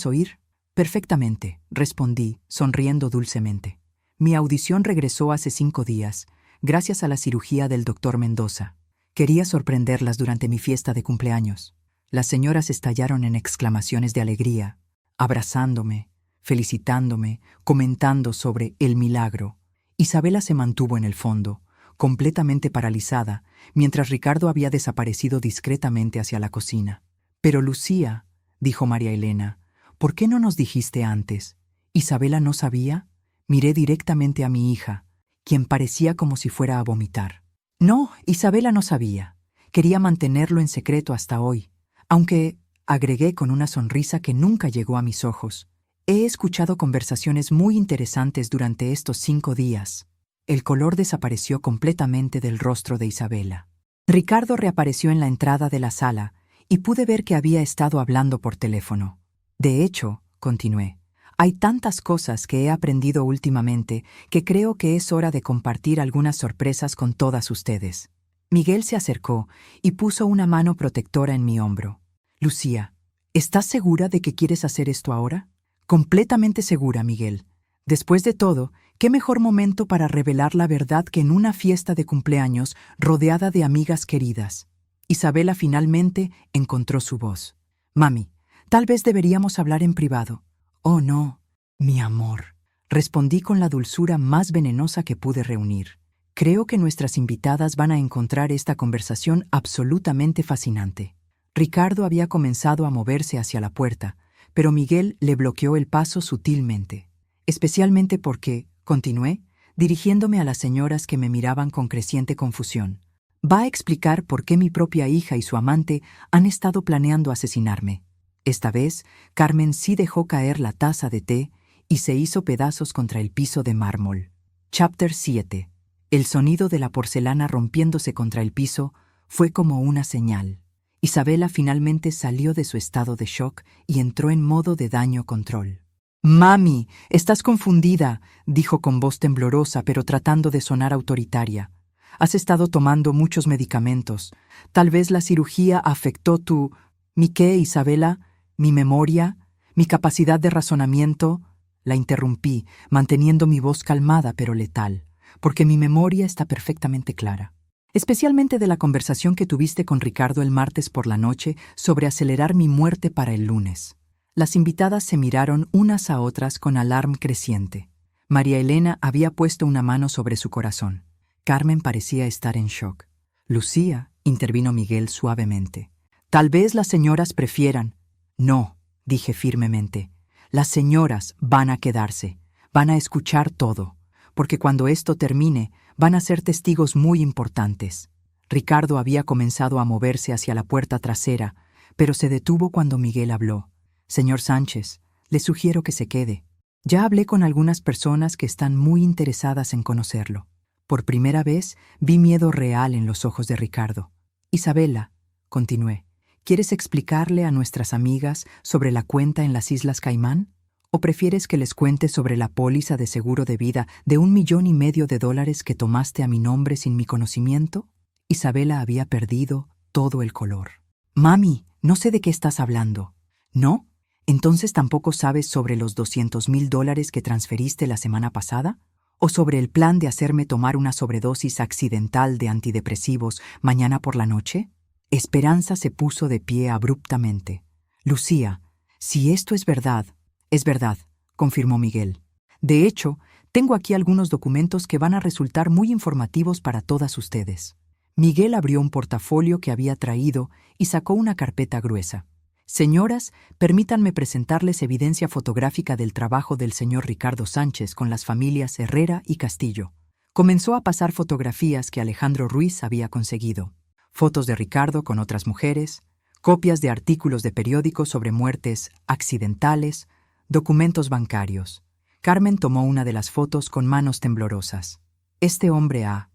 Speaker 1: oír?» «Perfectamente», respondí, sonriendo dulcemente. Mi audición regresó hace 5 días, gracias a la cirugía del doctor Mendoza. Quería sorprenderlas durante mi fiesta de cumpleaños. Las señoras estallaron en exclamaciones de alegría, abrazándome, felicitándome, comentando sobre el milagro. Isabela se mantuvo en el fondo, completamente paralizada, mientras Ricardo había desaparecido discretamente hacia la cocina. «Pero Lucía», dijo María Elena, «¿por qué no nos dijiste antes? ¿Isabela no sabía?» Miré directamente a mi hija, quien parecía como si fuera a vomitar. «No, Isabela no sabía. Quería mantenerlo en secreto hasta hoy. Aunque», agregué con una sonrisa que nunca llegó a mis ojos, «he escuchado conversaciones muy interesantes durante estos 5 días». El color desapareció completamente del rostro de Isabela. Ricardo reapareció en la entrada de la sala y pude ver que había estado hablando por teléfono. «De hecho», continué, «hay tantas cosas que he aprendido últimamente que creo que es hora de compartir algunas sorpresas con todas ustedes». Miguel se acercó y puso una mano protectora en mi hombro. «Lucía, ¿estás segura de que quieres hacer esto ahora?» «Completamente segura, Miguel. Después de todo, ¿qué mejor momento para revelar la verdad que en una fiesta de cumpleaños rodeada de amigas queridas?» Isabela finalmente encontró su voz. «Mami, tal vez deberíamos hablar en privado». «Oh, no, mi amor», respondí con la dulzura más venenosa que pude reunir. «Creo que nuestras invitadas van a encontrar esta conversación absolutamente fascinante». Ricardo había comenzado a moverse hacia la puerta, pero Miguel le bloqueó el paso sutilmente. «Especialmente porque», continué, dirigiéndome a las señoras que me miraban con creciente confusión, «va a explicar por qué mi propia hija y su amante han estado planeando asesinarme». Esta vez, Carmen sí dejó caer la taza de té y se hizo pedazos contra el piso de mármol. Chapter 7. El sonido de la porcelana rompiéndose contra el piso fue como una señal. Isabela finalmente salió de su estado de shock y entró en modo de daño control. «Mami, estás confundida», dijo con voz temblorosa pero tratando de sonar autoritaria. «Has estado tomando muchos medicamentos. Tal vez la cirugía afectó tu... ¿Mi qué, Isabela? ¿Mi memoria? ¿Mi capacidad de razonamiento?» La interrumpí, manteniendo mi voz calmada pero letal, porque mi memoria está perfectamente clara. Especialmente de la conversación que tuviste con Ricardo el martes por la noche sobre acelerar mi muerte para el lunes. Las invitadas se miraron unas a otras con alarma creciente. María Elena había puesto una mano sobre su corazón. Carmen parecía estar en shock. «Lucía», intervino Miguel suavemente, «tal vez las señoras prefieran». «No», dije firmemente, «las señoras van a quedarse, van a escuchar todo, porque cuando esto termine van a ser testigos muy importantes». Ricardo había comenzado a moverse hacia la puerta trasera, pero se detuvo cuando Miguel habló. «Señor Sánchez, le sugiero que se quede. Ya hablé con algunas personas que están muy interesadas en conocerlo». Por primera vez vi miedo real en los ojos de Ricardo. «Isabela», continué, ¿quieres explicarle a nuestras amigas sobre la cuenta en las Islas Caimán? ¿O prefieres que les cuente sobre la póliza de seguro de vida de $1,500,000 que tomaste a mi nombre sin mi conocimiento?» Isabela había perdido todo el color. «Mami, no sé de qué estás hablando». «¿No? ¿Entonces tampoco sabes sobre los $200,000 que transferiste la semana pasada? ¿O sobre el plan de hacerme tomar una sobredosis accidental de antidepresivos mañana por la noche?» Esperanza se puso de pie abruptamente. «Lucía, si esto es verdad, Es verdad, confirmó Miguel. De hecho, tengo aquí algunos documentos que van a resultar muy informativos para todas ustedes. Miguel abrió un portafolio que había traído y sacó una carpeta gruesa. Señoras, permítanme presentarles evidencia fotográfica del trabajo del señor Ricardo Sánchez con las familias Herrera y Castillo. Comenzó a pasar fotografías que Alejandro Ruiz había conseguido. Fotos de Ricardo con otras mujeres, copias de artículos de periódicos sobre muertes accidentales, documentos bancarios. Carmen tomó una de las fotos con manos temblorosas. ¿Este hombre ha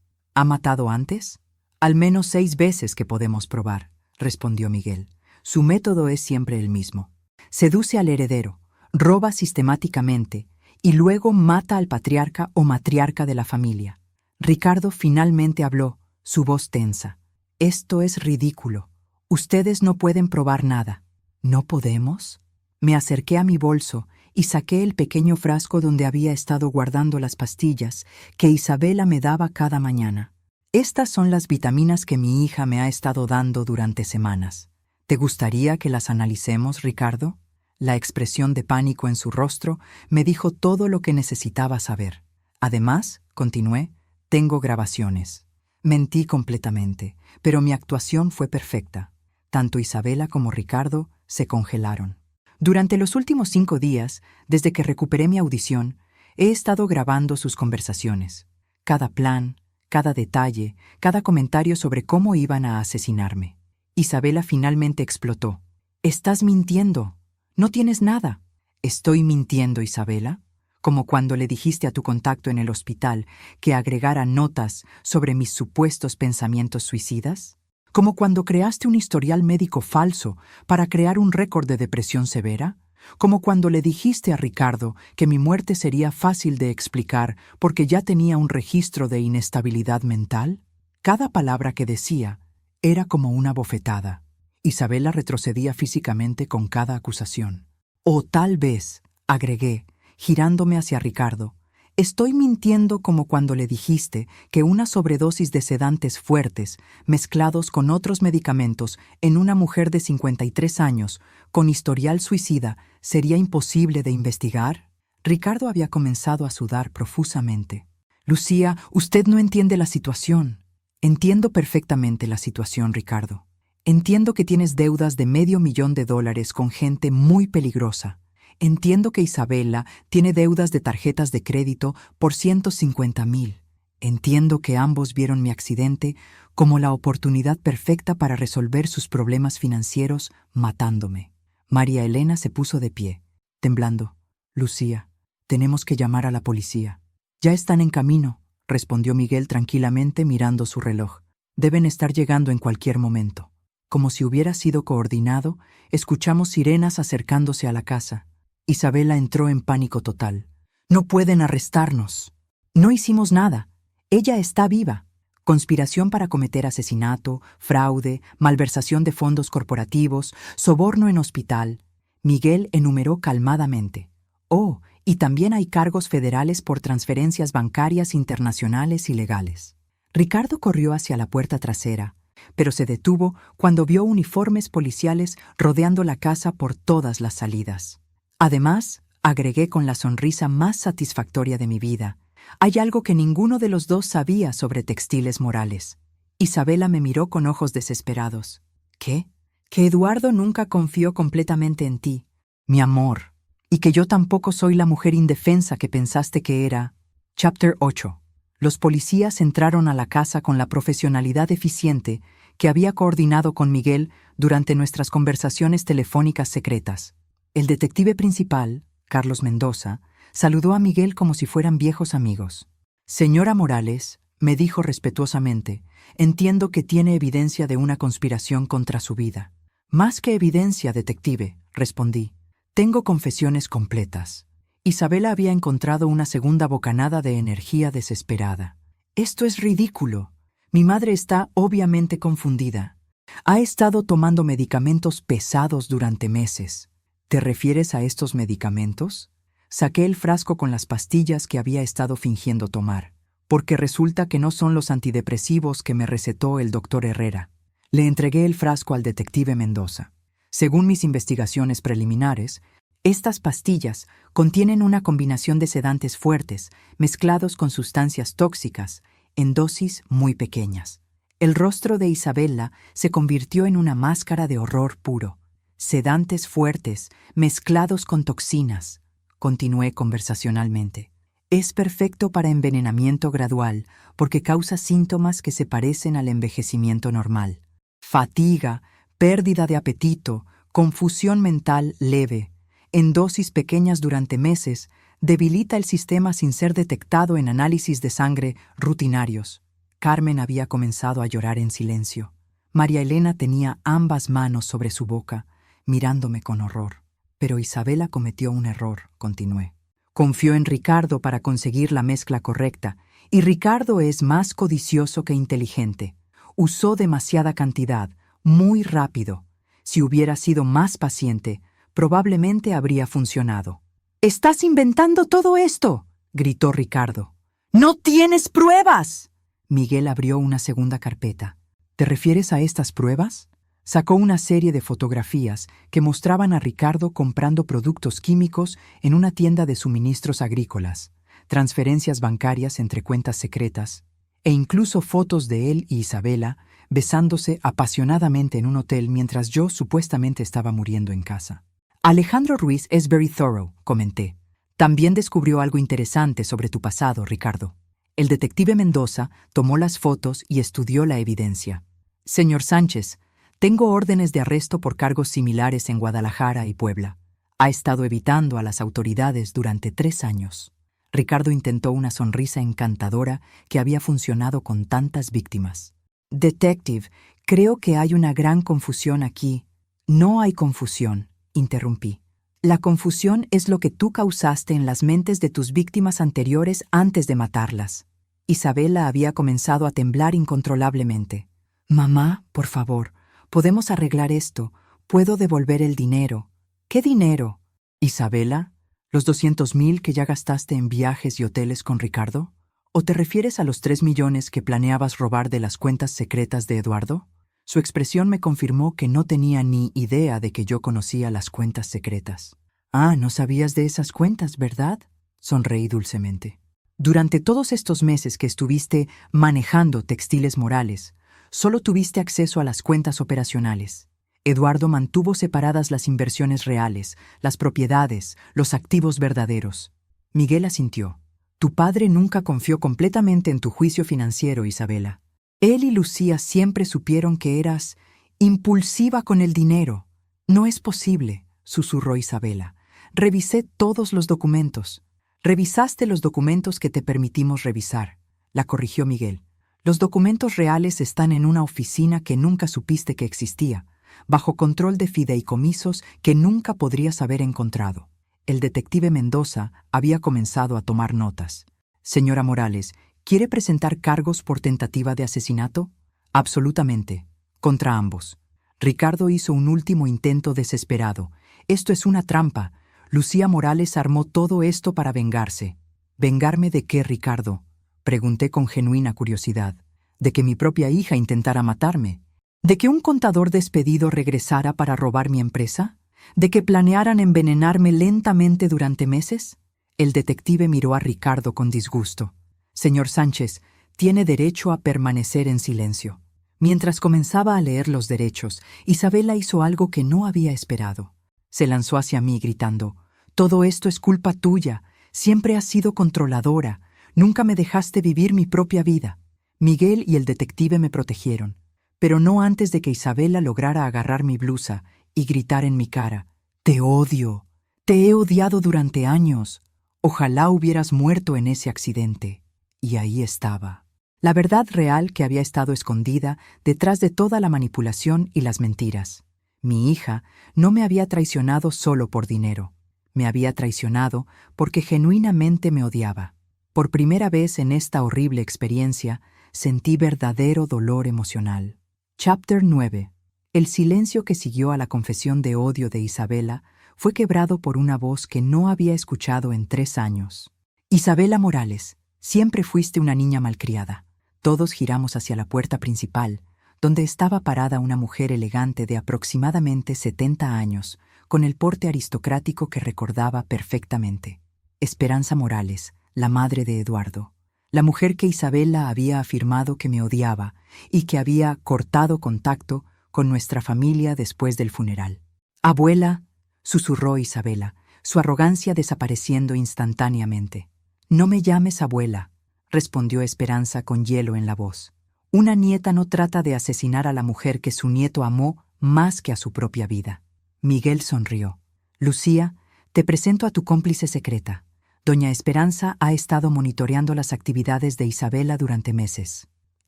Speaker 1: matado antes? Al menos 6 veces que podemos probar, respondió Miguel. Su método es siempre el mismo. Seduce al heredero, roba sistemáticamente y luego mata al patriarca o matriarca de la familia. Ricardo finalmente habló, su voz tensa. Esto es ridículo. Ustedes no pueden probar nada. ¿No podemos? Me acerqué a mi bolso y saqué el pequeño frasco donde había estado guardando las pastillas que Isabela me daba cada mañana. Estas son las vitaminas que mi hija me ha estado dando durante semanas. ¿Te gustaría que las analicemos, Ricardo? La expresión de pánico en su rostro me dijo todo lo que necesitaba saber. Además, continué, tengo grabaciones. Mentí completamente, pero mi actuación fue perfecta. Tanto Isabela como Ricardo se congelaron. Durante los últimos 5 días, desde que recuperé mi audición, he estado grabando sus conversaciones. Cada plan, cada detalle, cada comentario sobre cómo iban a asesinarme. Isabela finalmente explotó. «Estás mintiendo. No tienes nada». «¿Estoy mintiendo, Isabela?» Como cuando le dijiste a tu contacto en el hospital que agregara notas sobre mis supuestos pensamientos suicidas. Como cuando creaste un historial médico falso para crear un récord de depresión severa. Como cuando le dijiste a Ricardo que mi muerte sería fácil de explicar porque ya tenía un registro de inestabilidad mental. Cada palabra que decía era como una bofetada. Isabela retrocedía físicamente con cada acusación. O tal vez, agregué, girándome hacia Ricardo, estoy mintiendo como cuando le dijiste que una sobredosis de sedantes fuertes, mezclados con otros medicamentos en una mujer de 53 años, con historial suicida, sería imposible de investigar. Ricardo había comenzado a sudar profusamente. Lucía, usted no entiende la situación. Entiendo perfectamente la situación, Ricardo. Entiendo que tienes deudas de $500,000 con gente muy peligrosa. Entiendo que Isabela tiene deudas de tarjetas de crédito por 150,000. Entiendo que ambos vieron mi accidente como la oportunidad perfecta para resolver sus problemas financieros matándome. María Elena se puso de pie, temblando. Lucía, tenemos que llamar a la policía. Ya están en camino, respondió Miguel tranquilamente mirando su reloj. Deben estar llegando en cualquier momento. Como si hubiera sido coordinado, escuchamos sirenas acercándose a la casa. Isabela entró en pánico total. No pueden arrestarnos. No hicimos nada. Ella está viva. Conspiración para cometer asesinato, fraude, malversación de fondos corporativos, soborno en hospital. Miguel enumeró calmadamente. Oh, y también hay cargos federales por transferencias bancarias internacionales ilegales. Ricardo corrió hacia la puerta trasera, pero se detuvo cuando vio uniformes policiales rodeando la casa por todas las salidas. Además, agregué con la sonrisa más satisfactoria de mi vida, hay algo que ninguno de los dos sabía sobre Textiles Morales. Isabela me miró con ojos desesperados. ¿Qué? Que Eduardo nunca confió completamente en ti, mi amor, y que yo tampoco soy la mujer indefensa que pensaste que era. Chapter 8. Los policías entraron a la casa con la profesionalidad eficiente que había coordinado con Miguel durante nuestras conversaciones telefónicas secretas. El detective principal, Carlos Mendoza, saludó a Miguel como si fueran viejos amigos. «Señora Morales», me dijo respetuosamente, «entiendo que tiene evidencia de una conspiración contra su vida». «Más que evidencia, detective», respondí. «Tengo confesiones completas». Isabela había encontrado una segunda bocanada de energía desesperada. «Esto es ridículo. Mi madre está obviamente confundida. Ha estado tomando medicamentos pesados durante meses». «¿Te refieres a estos medicamentos?» Saqué el frasco con las pastillas que había estado fingiendo tomar, porque resulta que no son los antidepresivos que me recetó el doctor Herrera. Le entregué el frasco al detective Mendoza. Según mis investigaciones preliminares, Estas pastillas contienen una combinación de sedantes fuertes mezclados con sustancias tóxicas en dosis muy pequeñas. El rostro de Isabella se convirtió en una máscara de horror puro. Sedantes fuertes mezclados con toxinas, continué conversacionalmente. Es perfecto para envenenamiento gradual porque causa síntomas que se parecen al envejecimiento normal. Fatiga, pérdida de apetito, confusión mental leve, en dosis pequeñas durante meses, debilita el sistema sin ser detectado en análisis de sangre rutinarios. Carmen había comenzado a llorar en silencio. María Elena tenía ambas manos sobre su boca, mirándome con horror. Pero Isabella cometió un error, continué. Confió en Ricardo para conseguir la mezcla correcta, y Ricardo es más codicioso que inteligente. Usó demasiada cantidad, muy rápido. Si hubiera sido más paciente, probablemente habría funcionado. «¡Estás inventando todo esto!», gritó Ricardo. «¡No tienes pruebas!». Miguel abrió una segunda carpeta. «¿Te refieres a estas pruebas?». Sacó una serie de fotografías que mostraban a Ricardo comprando productos químicos en una tienda de suministros agrícolas, transferencias bancarias entre cuentas secretas, e incluso fotos de él y Isabella besándose apasionadamente en un hotel mientras yo supuestamente estaba muriendo en casa. «Alejandro Ruiz es very thorough», comenté. «También descubrió algo interesante sobre tu pasado, Ricardo». El detective Mendoza tomó las fotos y estudió la evidencia. «Señor Sánchez, tengo órdenes de arresto por cargos similares en Guadalajara y Puebla. Ha estado evitando a las autoridades durante 3 años». Ricardo intentó una sonrisa encantadora que había funcionado con tantas víctimas. «Detective, creo que hay una gran confusión aquí». «No hay confusión», interrumpí. «La confusión es lo que tú causaste en las mentes de tus víctimas anteriores antes de matarlas». Isabella había comenzado a temblar incontrolablemente. «Mamá, por favor, podemos arreglar esto. Puedo devolver el dinero». «¿Qué dinero?». «Isabella, ¿los 200,000 que ya gastaste en viajes y hoteles con Ricardo? ¿O te refieres a los 3 millones que planeabas robar de las cuentas secretas de Eduardo?». Su expresión me confirmó que no tenía ni idea de que yo conocía las cuentas secretas. «Ah, no sabías de esas cuentas, ¿verdad?», sonreí dulcemente. «Durante todos estos meses que estuviste manejando Textiles Morales, solo tuviste acceso a las cuentas operacionales. Eduardo mantuvo separadas las inversiones reales, las propiedades, los activos verdaderos». Miguel asintió. «Tu padre nunca confió completamente en tu juicio financiero, Isabella. Él y Lucía siempre supieron que eras impulsiva con el dinero». «No es posible», susurró Isabella. «Revisé todos los documentos». «Revisaste los documentos que te permitimos revisar», la corrigió Miguel. «Los documentos reales están en una oficina que nunca supiste que existía, bajo control de fideicomisos que nunca podrías haber encontrado». El detective Mendoza había comenzado a tomar notas. «Señora Morales, ¿quiere presentar cargos por tentativa de asesinato?». «Absolutamente. Contra ambos». Ricardo hizo un último intento desesperado. «Esto es una trampa. Lucía Morales armó todo esto para vengarse». «¿Vengarme de qué, Ricardo?», pregunté con genuina curiosidad. «¿De que mi propia hija intentara matarme? ¿De que un contador despedido regresara para robar mi empresa? ¿De que planearan envenenarme lentamente durante meses?». El detective miró a Ricardo con disgusto. «Señor Sánchez, tiene derecho a permanecer en silencio». Mientras comenzaba a leer los derechos, Isabella hizo algo que no había esperado. Se lanzó hacia mí gritando: «Todo esto es culpa tuya. Siempre has sido controladora. Nunca me dejaste vivir mi propia vida». Miguel y el detective me protegieron, pero no antes de que Isabella lograra agarrar mi blusa y gritar en mi cara: «Te odio. Te he odiado durante años. Ojalá hubieras muerto en ese accidente». Y ahí estaba. La verdad real que había estado escondida detrás de toda la manipulación y las mentiras. Mi hija no me había traicionado solo por dinero. Me había traicionado porque genuinamente me odiaba. Por primera vez en esta horrible experiencia, sentí verdadero dolor emocional. Chapter 9. El silencio que siguió a la confesión de odio de Isabella fue quebrado por una voz que no había escuchado en 3 años. «Isabella Morales, siempre fuiste una niña malcriada». Todos giramos hacia la puerta principal, donde estaba parada una mujer elegante de aproximadamente 70 años, con el porte aristocrático que recordaba perfectamente. Esperanza Morales, la madre de Eduardo, la mujer que Isabela había afirmado que me odiaba y que había cortado contacto con nuestra familia después del funeral. «Abuela», susurró Isabela, su arrogancia desapareciendo instantáneamente. «No me llames abuela», respondió Esperanza con hielo en la voz. «Una nieta no trata de asesinar a la mujer que su nieto amó más que a su propia vida». Miguel sonrió. «Lucía, te presento a tu cómplice secreta. Doña Esperanza ha estado monitoreando las actividades de Isabela durante meses».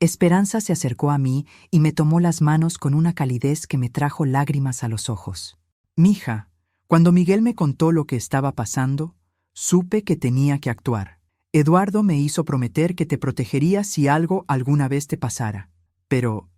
Speaker 1: Esperanza se acercó a mí y me tomó las manos con una calidez que me trajo lágrimas a los ojos. «Mija, cuando Miguel me contó lo que estaba pasando, supe que tenía que actuar. Eduardo me hizo prometer que te protegería si algo alguna vez te pasara. Pero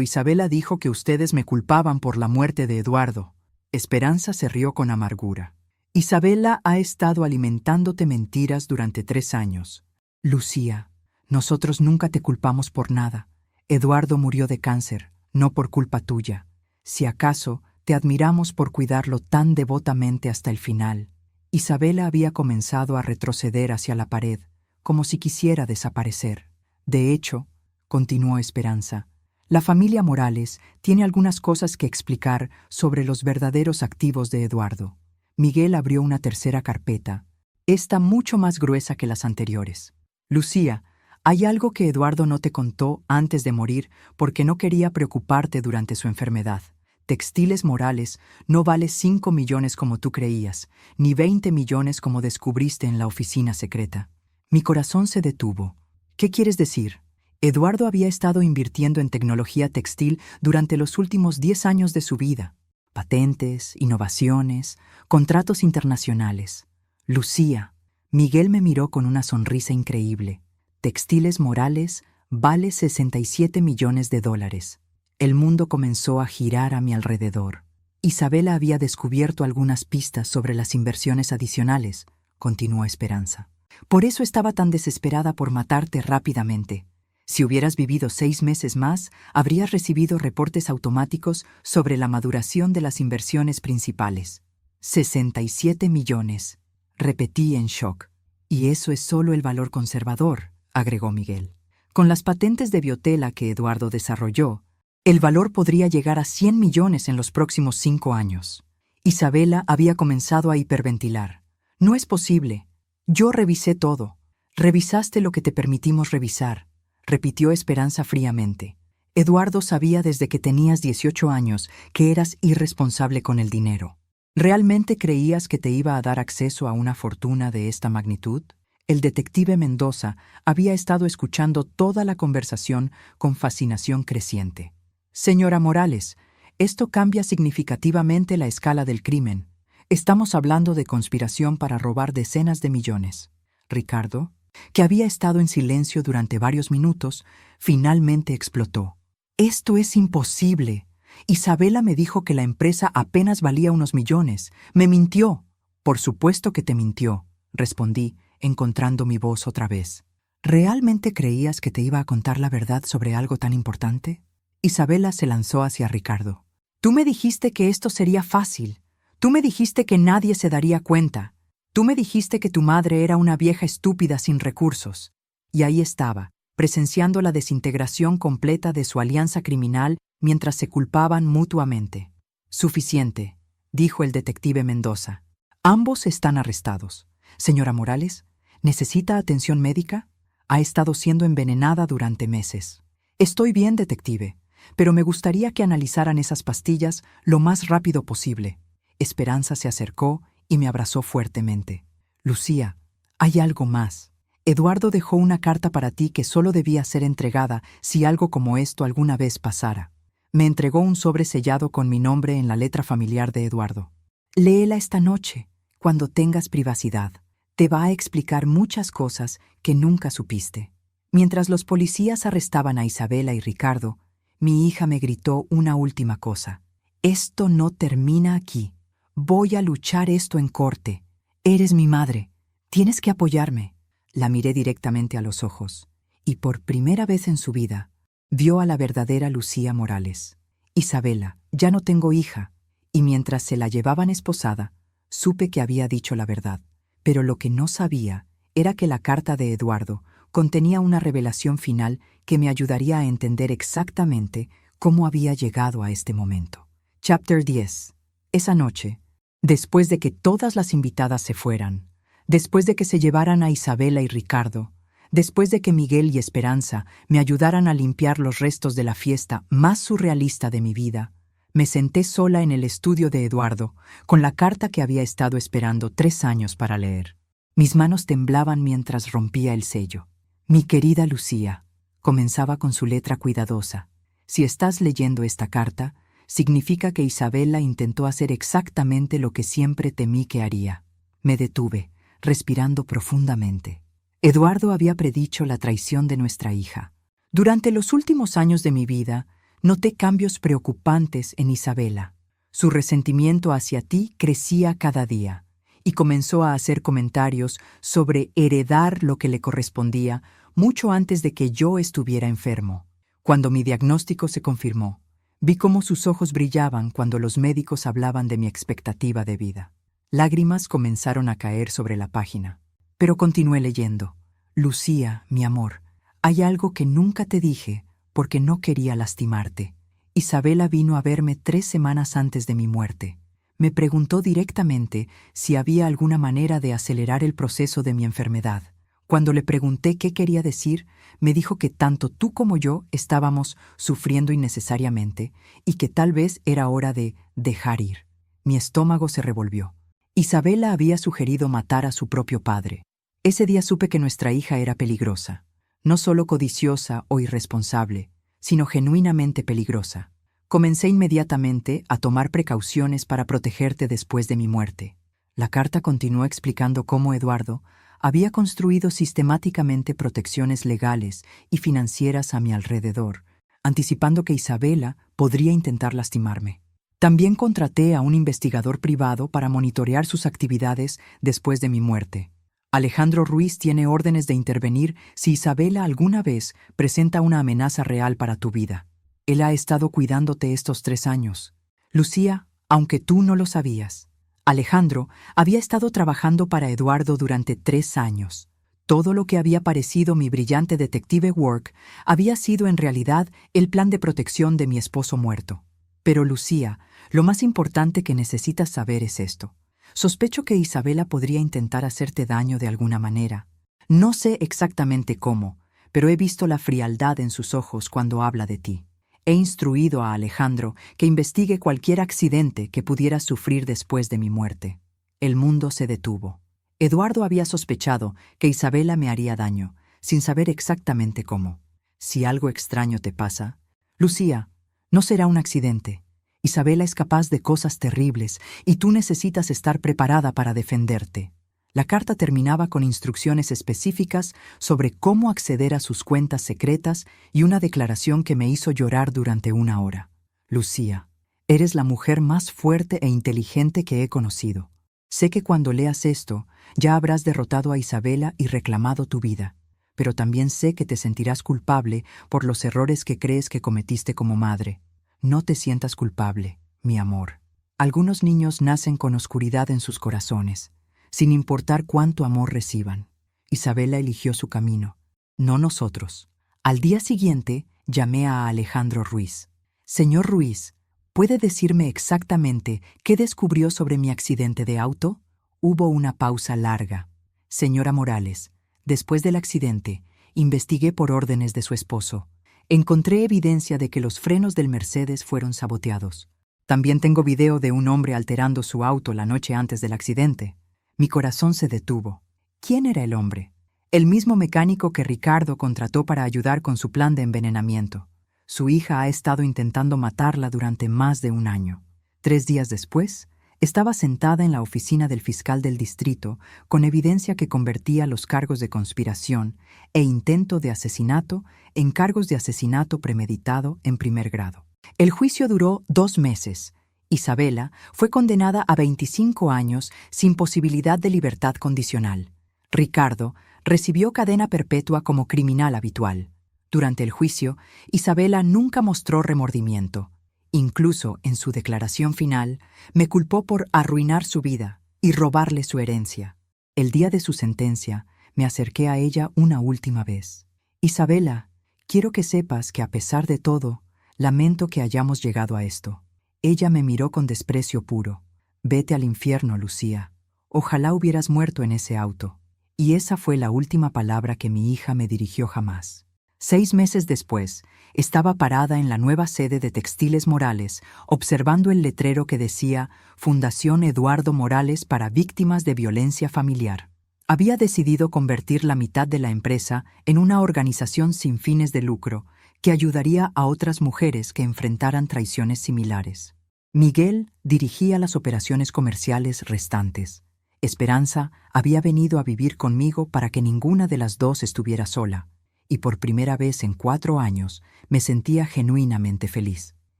Speaker 1: Isabela dijo que ustedes me culpaban por la muerte de Eduardo». Esperanza se rió con amargura. «Isabela ha estado alimentándote mentiras durante 3 años. Lucía, nosotros nunca te culpamos por nada. Eduardo murió de cáncer, no por culpa tuya. Si acaso, te admiramos por cuidarlo tan devotamente hasta el final». Isabela había comenzado a retroceder hacia la pared, como si quisiera desaparecer. «De hecho», continuó Esperanza, «la familia Morales tiene algunas cosas que explicar sobre los verdaderos activos de Eduardo». Miguel abrió una tercera carpeta, esta mucho más gruesa que las anteriores. «Lucía, hay algo que Eduardo no te contó antes de morir porque no quería preocuparte durante su enfermedad. Textiles Morales no vale 5 millones como tú creías, ni 20 millones como descubriste en la oficina secreta». Mi corazón se detuvo. «¿Qué quieres decir?» Eduardo había estado invirtiendo en tecnología textil durante los últimos 10 años de su vida. Patentes, innovaciones, contratos internacionales. «Lucía», Miguel me miró con una sonrisa increíble. «Textiles Morales vale 67 millones de dólares. El mundo comenzó a girar a mi alrededor. Isabela había descubierto algunas pistas sobre las inversiones adicionales», continuó Esperanza. «Por eso estaba tan desesperada por matarte rápidamente. Si hubieras vivido 6 meses más, habrías recibido reportes automáticos sobre la maduración de las inversiones principales». 67 millones, repetí en shock. «Y eso es solo el valor conservador», agregó Miguel. «Con las patentes de biotela que Eduardo desarrolló, el valor podría llegar a 100 millones en los próximos 5 años». Isabela había comenzado a hiperventilar. «No es posible. Yo revisé todo». «Revisaste lo que te permitimos revisar», repitió Esperanza fríamente. «Eduardo sabía desde que tenías 18 años que eras irresponsable con el dinero. ¿Realmente creías que te iba a dar acceso a una fortuna de esta magnitud?». El detective Mendoza había estado escuchando toda la conversación con fascinación creciente. «Señora Morales, esto cambia significativamente la escala del crimen. Estamos hablando de conspiración para robar decenas de millones». Ricardo, que había estado en silencio durante varios minutos, finalmente explotó. «Esto es imposible. Isabela me dijo que la empresa apenas valía unos millones. Me mintió». «Por supuesto que te mintió», respondí, encontrando mi voz otra vez. «¿Realmente creías que te iba a contar la verdad sobre algo tan importante?». Isabela se lanzó hacia Ricardo. «Tú me dijiste que esto sería fácil. Tú me dijiste que nadie se daría cuenta. Tú me dijiste que tu madre era una vieja estúpida sin recursos». Y ahí estaba, presenciando la desintegración completa de su alianza criminal mientras se culpaban mutuamente. «Suficiente», dijo el detective Mendoza. «Ambos están arrestados. Señora Morales, ¿necesita atención médica? Ha estado siendo envenenada durante meses». «Estoy bien, detective, pero me gustaría que analizaran esas pastillas lo más rápido posible». Esperanza se acercó y me abrazó fuertemente. «Lucía, hay algo más. Eduardo dejó una carta para ti que solo debía ser entregada si algo como esto alguna vez pasara. Me entregó un sobre sellado con mi nombre en la letra familiar de Eduardo. Léela esta noche, cuando tengas privacidad. Te va a explicar muchas cosas que nunca supiste». Mientras los policías arrestaban a Isabela y Ricardo, mi hija me gritó una última cosa. «Esto no termina aquí. Voy a luchar esto en corte. Eres mi madre. Tienes que apoyarme». La miré directamente a los ojos, y por primera vez en su vida, vio a la verdadera Lucía Morales. «Isabela, ya no tengo hija, y mientras se la llevaban esposada, supe que había dicho la verdad. Pero lo que no sabía era que la carta de Eduardo contenía una revelación final que me ayudaría a entender exactamente cómo había llegado a este momento. Chapter 10. Esa noche, después de que todas las invitadas se fueran, después de que se llevaran a Isabela y Ricardo, después de que Miguel y Esperanza me ayudaran a limpiar los restos de la fiesta más surrealista de mi vida, me senté sola en el estudio de Eduardo, con la carta que había estado esperando 3 años para leer. Mis manos temblaban mientras rompía el sello. Mi querida Lucía, comenzaba con su letra cuidadosa. Si estás leyendo esta carta, significa que Isabela intentó hacer exactamente lo que siempre temí que haría. Me detuve, respirando profundamente. Eduardo había predicho la traición de nuestra hija. Durante los últimos años de mi vida, noté cambios preocupantes en Isabela. Su resentimiento hacia ti crecía cada día y comenzó a hacer comentarios sobre heredar lo que le correspondía mucho antes de que yo estuviera enfermo. Cuando mi diagnóstico se confirmó, vi cómo sus ojos brillaban cuando los médicos hablaban de mi expectativa de vida. Lágrimas comenzaron a caer sobre la página, pero continué leyendo. Lucía, mi amor, hay algo que nunca te dije porque no quería lastimarte. Isabela vino a verme 3 semanas antes de mi muerte. Me preguntó directamente si había alguna manera de acelerar el proceso de mi enfermedad. Cuando le pregunté qué quería decir, me dijo que tanto tú como yo estábamos sufriendo innecesariamente y que tal vez era hora de dejar ir. Mi estómago se revolvió. Isabela había sugerido matar a su propio padre. Ese día supe que nuestra hija era peligrosa. No solo codiciosa o irresponsable, sino genuinamente peligrosa. Comencé inmediatamente a tomar precauciones para protegerte después de mi muerte. La carta continuó explicando cómo Eduardo había construido sistemáticamente protecciones legales y financieras a mi alrededor, anticipando que Isabela podría intentar lastimarme. También contraté a un investigador privado para monitorear sus actividades después de mi muerte. Alejandro Ruiz tiene órdenes de intervenir si Isabela alguna vez presenta una amenaza real para tu vida. Él ha estado cuidándote estos 3 años. Lucía, aunque tú no lo sabías, Alejandro había estado trabajando para Eduardo durante 3 años. Todo lo que había parecido mi brillante detective work había sido en realidad el plan de protección de mi esposo muerto. Pero Lucía, lo más importante que necesitas saber es esto. Sospecho que Isabela podría intentar hacerte daño de alguna manera. No sé exactamente cómo, pero he visto la frialdad en sus ojos cuando habla de ti. He instruido a Alejandro que investigue cualquier accidente que pudieras sufrir después de mi muerte. El mundo se detuvo. Eduardo había sospechado que Isabela me haría daño, sin saber exactamente cómo. Si algo extraño te pasa, Lucía, no será un accidente. Isabela es capaz de cosas terribles y tú necesitas estar preparada para defenderte. La carta terminaba con instrucciones específicas sobre cómo acceder a sus cuentas secretas y una declaración que me hizo llorar durante 1 hora. Lucía, eres la mujer más fuerte e inteligente que he conocido. Sé que cuando leas esto, ya habrás derrotado a Isabela y reclamado tu vida, pero también sé que te sentirás culpable por los errores que crees que cometiste como madre. No te sientas culpable, mi amor. Algunos niños nacen con oscuridad en sus corazones, sin importar cuánto amor reciban. Isabela eligió su camino, no nosotros. Al día siguiente, llamé a Alejandro Ruiz. Señor Ruiz, ¿puede decirme exactamente qué descubrió sobre mi accidente de auto? Hubo una pausa larga. Señora Morales, después del accidente, investigué por órdenes de su esposo. Encontré evidencia de que los frenos del Mercedes fueron saboteados. También tengo video de un hombre alterando su auto la noche antes del accidente. Mi corazón se detuvo. ¿Quién era el hombre? El mismo mecánico que Ricardo contrató para ayudar con su plan de envenenamiento. Su hija ha estado intentando matarla durante más de 1 año. 3 días después, estaba sentada en la oficina del fiscal del distrito con evidencia que convertía los cargos de conspiración e intento de asesinato en cargos de asesinato premeditado en primer grado. El juicio duró 2 meses. Isabela fue condenada a 25 años sin posibilidad de libertad condicional. Ricardo recibió cadena perpetua como criminal habitual. Durante el juicio, Isabela nunca mostró remordimiento. Incluso en su declaración final, me culpó por arruinar su vida y robarle su herencia. El día de su sentencia, me acerqué a ella una última vez. Isabela, quiero que sepas que a pesar de todo, lamento que hayamos llegado a esto. Ella me miró con desprecio puro. Vete al infierno, Lucía. Ojalá hubieras muerto en ese auto. Y esa fue la última palabra que mi hija me dirigió jamás. 6 meses después, estaba parada en la nueva sede de Textiles Morales, observando el letrero que decía Fundación Eduardo Morales para Víctimas de Violencia Familiar. Había decidido convertir la mitad de la empresa en una organización sin fines de lucro que ayudaría a otras mujeres que enfrentaran traiciones similares. Miguel dirigía las operaciones comerciales restantes. Esperanza había venido a vivir conmigo para que ninguna de las dos estuviera sola. Y por primera vez en 4 años me sentía genuinamente feliz.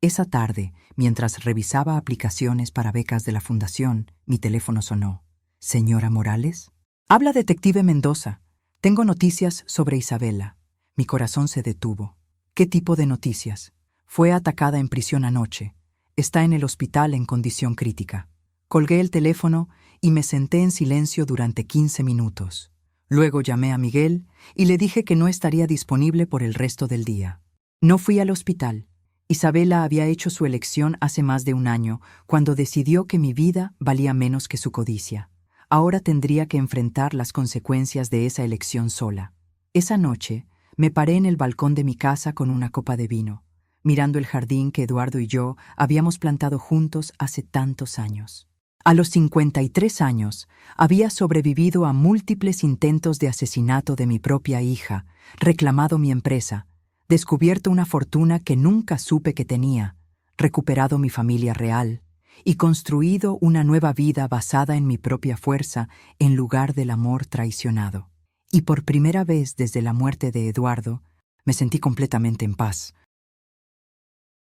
Speaker 1: Esa tarde, mientras revisaba aplicaciones para becas de la fundación, mi teléfono sonó. ¿Señora Morales? Habla Detective Mendoza. Tengo noticias sobre Isabela. Mi corazón se detuvo. ¿Qué tipo de noticias? Fue atacada en prisión anoche. Está en el hospital en condición crítica. Colgué el teléfono y me senté en silencio durante 15 minutos. Luego llamé a Miguel y le dije que no estaría disponible por el resto del día. No fui al hospital. Isabela había hecho su elección hace más de 1 año, cuando decidió que mi vida valía menos que su codicia. Ahora tendría que enfrentar las consecuencias de esa elección sola. Esa noche, me paré en el balcón de mi casa con una copa de vino, mirando el jardín que Eduardo y yo habíamos plantado juntos hace tantos años. A los 53 años, había sobrevivido a múltiples intentos de asesinato de mi propia hija, reclamado mi empresa, descubierto una fortuna que nunca supe que tenía, recuperado mi familia real y construido una nueva vida basada en mi propia fuerza en lugar del amor traicionado. Y por primera vez desde la muerte de Eduardo, me sentí completamente en paz,